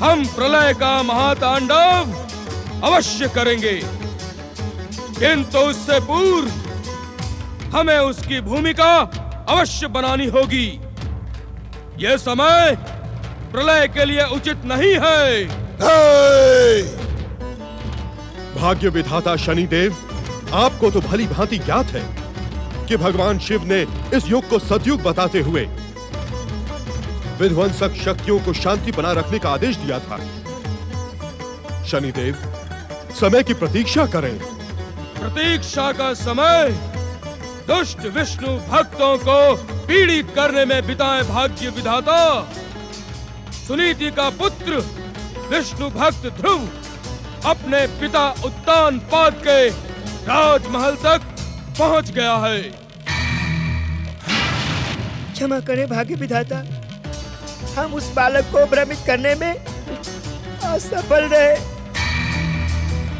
Speaker 5: हम प्रलय का महातांडव अवश्य करेंगे, किंतु उससे पूर्व हमें उसकी भूमिका अवश्य बनानी होगी। यह समय प्रलय के लिए उचित नहीं है।
Speaker 10: भाग्य विधाता शनिदेव, आपको तो भली भांति ज्ञात है कि भगवान शिव ने इस युग को सतयुग बताते हुए विध्वंसक शक्तियों को शांति बना रखने का आदेश दिया था। शनिदेव, समय की प्रतीक्षा करें।
Speaker 5: प्रतीक्षा का समय दुष्ट विष्णु भक्तों को पीड़ित करने में बिताए भाग्य विधाता। सुनीति का पुत्र विष्णु भक्त ध्रुव अपने पिता उत्तानपाद के राजमहल तक पहुंच गया है।
Speaker 13: क्षमा करें भाग्य विधाता, हम उस बालक को भ्रमित करने में असफल रहे।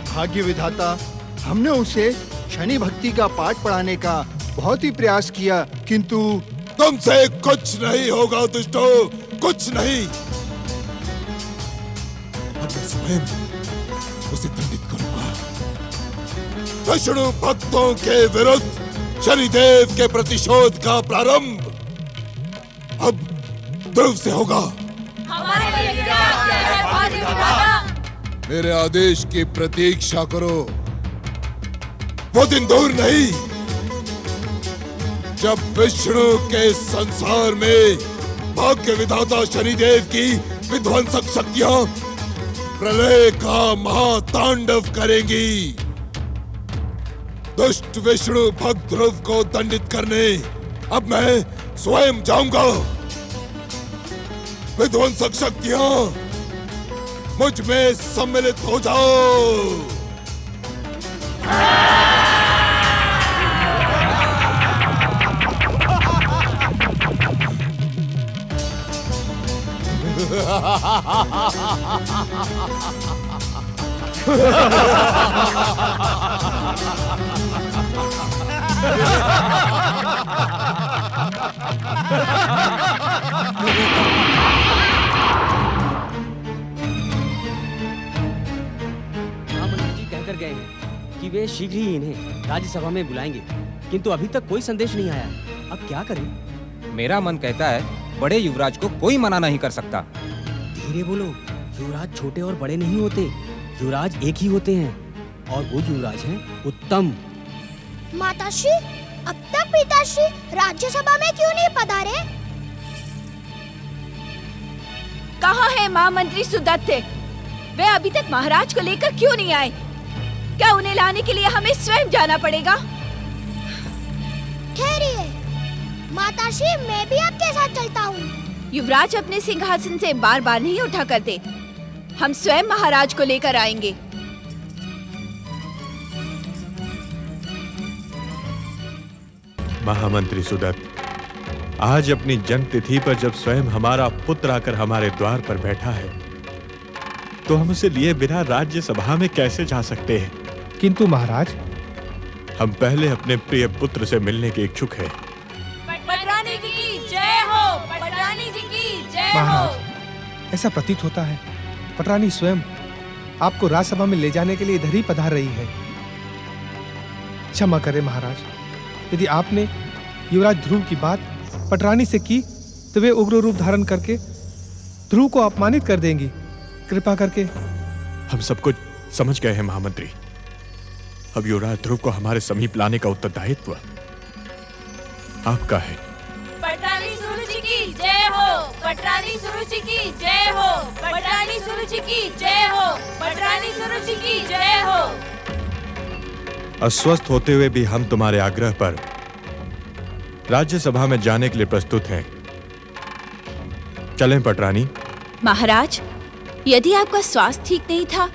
Speaker 14: भाग्य विधाता, हमने उसे शनि भक्ति का पाठ पढ़ाने का बहुत ही प्रयास किया, किंतु
Speaker 4: तुमसे कुछ नहीं होगा दुष्टों, कुछ नहीं। अब मैं स्वयं उसे दंडित करूंगा। विष्णु भक्तों के विरुद्ध शनिदेव के प्रतिशोध का प्रारंभ अब ध्रुव से होगा।
Speaker 20: हमारे लिए क्या है बाजी उठाना?
Speaker 4: मेरे आदेश की प्रतीक्षा करो। वो दिन दूर नहीं जब विष्णु के संसार में भाग्य विधाता शनिदेव की विध्वंसक शक्तियां प्रलय का महातांडव करेंगी। दुष्ट विष्णु भक्त ध्रुव को दंडित करने अब मैं स्वयं जाऊंगा। विध्वंसक शक्तियां मुझ में सम्मिलित हो जाओ।
Speaker 18: महामंत्री जी कहकर गए हैं कि वे शीघ्र ही इन्हें राज्यसभा में बुलाएंगे, किंतु अभी तक कोई संदेश नहीं आया। अब क्या करें?
Speaker 17: मेरा मन कहता है बड़े युवराज को कोई मना नहीं कर सकता।
Speaker 18: धीरे बोलो, युवराज छोटे और बड़े नहीं होते, युवराज एक ही होते हैं, और वो युवराज हैं उत्तम।
Speaker 1: माताश्री, अब तक पिताश्री राज्यसभा में क्यों नहीं पधारे?
Speaker 21: कहाँ है महामंत्री सुदत्ते? वे अभी तक महाराज को लेकर क्यों नहीं आए? क्या उन्हें लाने के लिए हमें स्वयं जाना पड़ेगा?
Speaker 1: ठहरिए माताश्री, मैं भी आपके साथ चलता हूँ।
Speaker 21: युवराज अपने सिंहासन से बार बार नहीं उठा करते। हम स्वयं महाराज को लेकर आएंगे।
Speaker 5: महामंत्री सुदत्त, आज अपनी जन्म तिथि पर जब स्वयं हमारा पुत्र आकर हमारे द्वार पर बैठा है, तो हम उसे लिए बिना राज्यसभा में कैसे जा सकते हैं?
Speaker 15: किंतु महाराज,
Speaker 5: हम पहले अपने प्रिय पुत्र से मिलने के इच्छुक हैं।
Speaker 20: पटरानी जी की जय हो, पटरानी जी की जय हो।
Speaker 15: महाराज, ऐसा प्रतीत होता है पटरानी स्वयं आपको राज्यसभा में ले जाने के लिए इधर ही पधार रही है। क्षमा करें महाराज, यदि आपने युवराज ध्रुव की बात पटरानी से की तो वे उग्र रूप धारण करके ध्रुव को अपमानित कर देंगी। कृपा करके।
Speaker 5: हम सब कुछ समझ गए हैं महामंत्री। अब युवराज ध्रुव को हमारे समीप लाने का उत्तरदायित्व आपका है।
Speaker 20: पटरानी सुरुचि की जय हो, पटरानी सुरुचि की जय हो, पटरानी सुरुचि की जय हो, पटरानी सुरुचि की जय हो।
Speaker 5: अस्वस्थ होते हुए भी हम तुम्हारे आग्रह पर राज्यसभा में जाने के लिए प्रस्तुत हैं। चलें पटरानी।
Speaker 21: महाराज, यदि आपका स्वास्थ्य ठीक नहीं था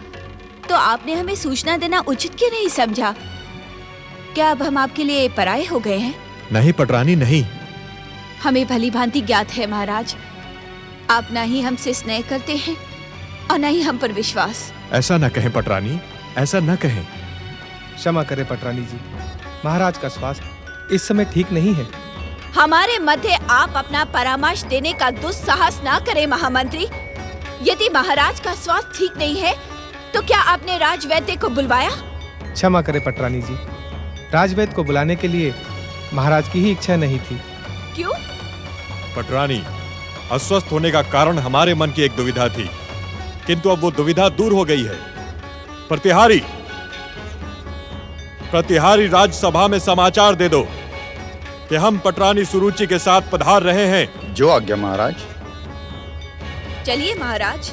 Speaker 21: तो आपने हमें सूचना देना उचित क्यों नहीं समझा? क्या अब हम आपके लिए पराये हो गए हैं?
Speaker 5: नहीं पटरानी, नहीं।
Speaker 21: हमें भली भांति ज्ञात है महाराज, आप न ही हमसे स्नेह करते हैं और न ही हम पर विश्वास।
Speaker 5: ऐसा न कहें पटरानी, ऐसा न कहें।
Speaker 15: क्षमा करें पटरानी जी, महाराज का स्वास्थ्य इस समय ठीक नहीं है।
Speaker 21: हमारे मध्य आप अपना परामर्श देने का दुस्साहस ना करें महामंत्री। यदि महाराज का स्वास्थ्य ठीक नहीं है तो क्या आपने राजवैद्य को बुलवाया?
Speaker 15: क्षमा करें पटरानी जी, राजवैद्य को बुलाने के लिए महाराज की ही इच्छा नहीं थी।
Speaker 21: क्यों?
Speaker 5: पटरानी, अस्वस्थ होने का कारण हमारे मन की एक दुविधा थी, किंतु अब वो दुविधा दूर हो गई है। प्रतिहारी राज्यसभा में समाचार दे दो कि हम पटरानी सुरुचि के साथ पधार रहे हैं।
Speaker 14: जो आज्ञा महाराज।
Speaker 21: चलिए महाराज।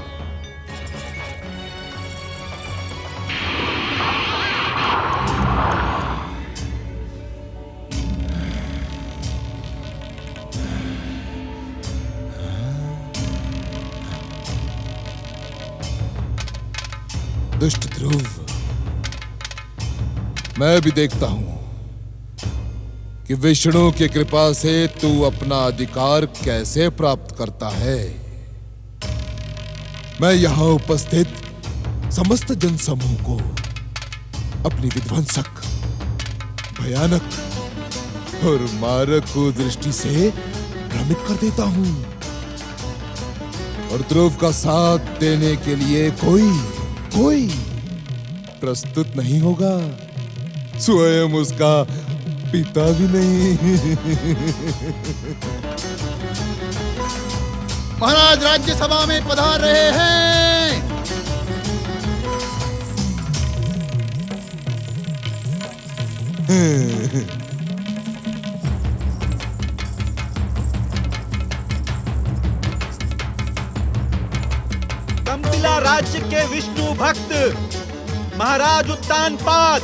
Speaker 4: दुष्ट ध्रुव, मैं भी देखता हूं कि विष्णु की कृपा से तू अपना अधिकार कैसे प्राप्त करता है। मैं यहां उपस्थित समस्त जनसमूह को अपनी विध्वंसक, भयानक और मारक दृष्टि से भ्रमित कर देता हूं, और ध्रुव का साथ देने के लिए कोई प्रस्तुत नहीं होगा, स्वयं उसका पिता भी नहीं।
Speaker 8: महाराज राज्यसभा में पधार रहे हैं।
Speaker 11: कंपिला राज्य के विष्णु भक्त महाराज उत्तानपाद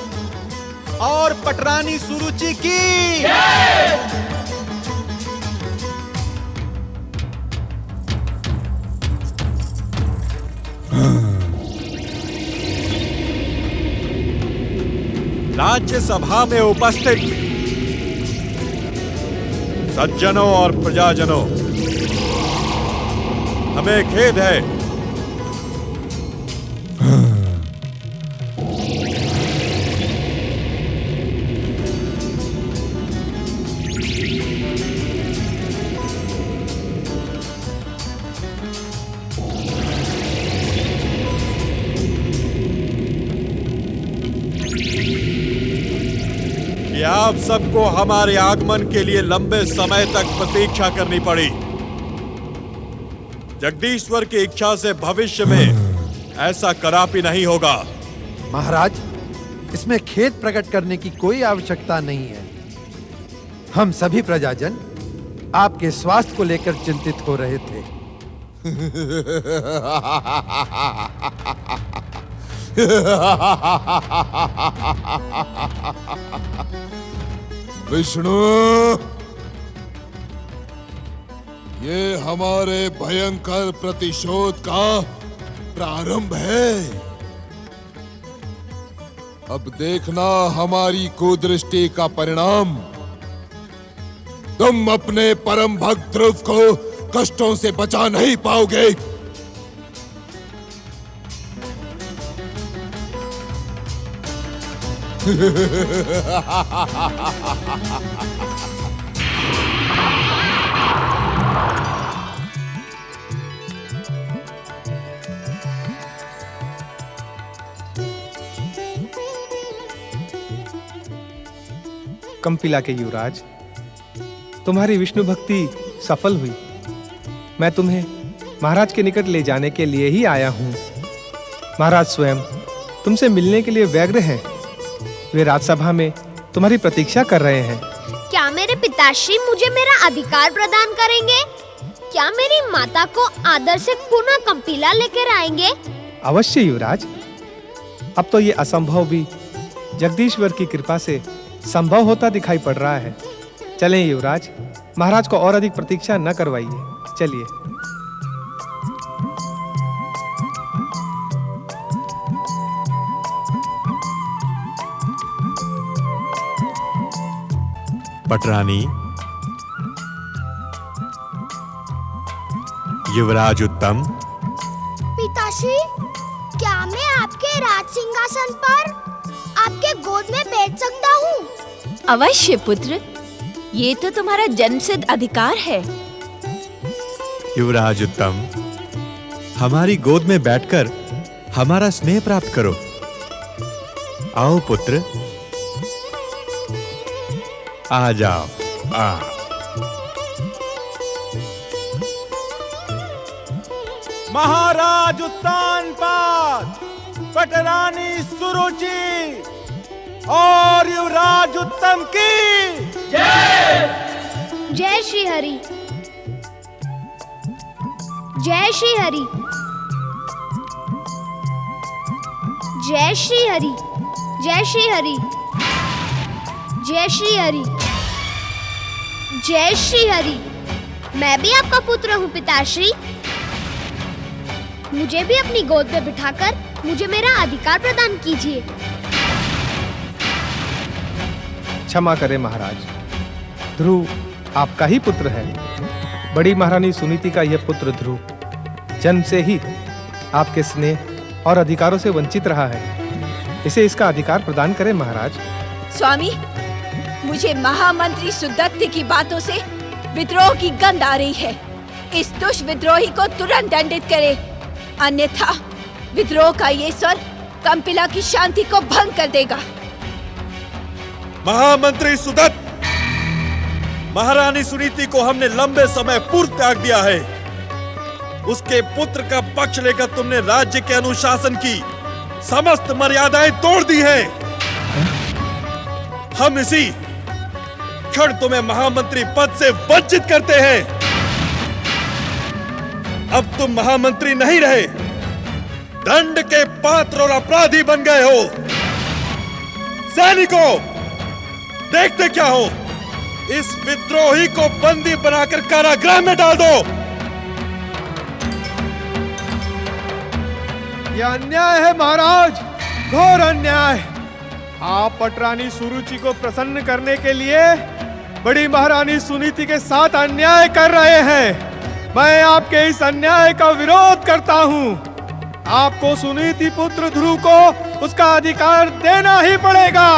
Speaker 11: और पटरानी सुरुचि की
Speaker 5: राज्यसभा में उपस्थित सज्जनों और प्रजाजनों, हमें खेद है कि आप सबको हमारे आगमन के लिए लंबे समय तक प्रतीक्षा करनी पड़ी। जगदीश्वर की इच्छा से भविष्य में ऐसा कदापि नहीं होगा।
Speaker 22: महाराज, इसमें खेद प्रकट करने की कोई आवश्यकता नहीं है। हम सभी प्रजाजन आपके स्वास्थ्य को लेकर चिंतित हो रहे थे।
Speaker 4: विष्णु, ये हमारे भयंकर प्रतिशोध का प्रारंभ है। अब देखना हमारी कुदृष्टि का परिणाम। तुम अपने परम भक्त ध्रुव को कष्टों से बचा नहीं पाओगे।
Speaker 15: कंपिला के युवराज, तुम्हारी विष्णु भक्ति सफल हुई। मैं तुम्हें महाराज के निकट ले जाने के लिए ही आया हूँ। महाराज स्वयं तुमसे मिलने के लिए व्यग्र हैं। वे राज्यसभा में तुम्हारी प्रतीक्षा कर रहे हैं।
Speaker 1: क्या मेरे पिताश्री मुझे मेरा अधिकार प्रदान करेंगे? क्या मेरी माता को आदर से पुनः कंपिला लेकर आएंगे?
Speaker 15: अवश्य युवराज। अब तो ये असंभव भी जगदीश्वर की कृपा से संभव होता दिखाई पड़ रहा है। चलें युवराज, महाराज को और अधिक प्रतीक्षा न करवाइए। चलिए।
Speaker 5: पटरानी, युवराज उत्तम।
Speaker 1: पिताश्री, क्या मैं आपके राज सिंहासन पर आपके गोद में बैठ सकता हूँ?
Speaker 21: अवश्य पुत्र, ये तो तुम्हारा जन्मसिद्ध अधिकार है।
Speaker 5: युवराज उत्तम, हमारी गोद में बैठकर हमारा स्नेह प्राप्त करो। आओ पुत्र, आ जाओ।
Speaker 11: महाराज उत्तानपाद, पटरानी सुरुचि और युवराज उत्तम की
Speaker 1: जय। जय श्री हरि, जय श्री हरि, जय श्री हरि, जय श्री हरि, जय श्री हरि, जय श्री हरि। मैं भी आपका पुत्र हूँ पिताश्री। मुझे भी अपनी गोद में बिठाकर मुझे मेरा अधिकार प्रदान कीजिए।
Speaker 15: क्षमा करें महाराज, ध्रुव आपका ही पुत्र है। बड़ी महारानी सुनीति का यह पुत्र ध्रुव जन्म से ही आपके स्नेह और अधिकारों से वंचित रहा है। इसे इसका अधिकार प्रदान करें महाराज।
Speaker 21: स्वामी, मुझे महामंत्री सुदत्त की बातों से विद्रोह की गंध आ रही है। इस दुष्ट विद्रोही को तुरंत दंडित करें, अन्यथा विद्रोह का ये स्वर कंपिला की शांति को भंग कर देगा।
Speaker 5: महामंत्री सुदत्त, महारानी सुनीति को हमने लंबे समय पूर्व त्याग दिया है।
Speaker 2: उसके पुत्र का पक्ष लेकर तुमने राज्य के अनुशासन की समस्त मर्यादाएं तोड़ दी हैं। हम इसी क्षण तुम्हें महामंत्री पद से वंचित करते हैं। अब तुम महामंत्री नहीं रहे, दंड के पात्र और अपराधी बन गए हो। सैनिकों, देखते क्या हो, इस विद्रोही को बंदी बनाकर कारागृह में डाल दो।
Speaker 15: यह अन्याय है महाराज, घोर अन्याय। आप पटरानी सुरुचि को प्रसन्न करने के लिए बड़ी महारानी सुनीति के साथ अन्याय कर रहे हैं। मैं आपके इस अन्याय का विरोध करता हूँ। आपको सुनीति पुत्र ध्रुव को उसका अधिकार देना ही पड़ेगा।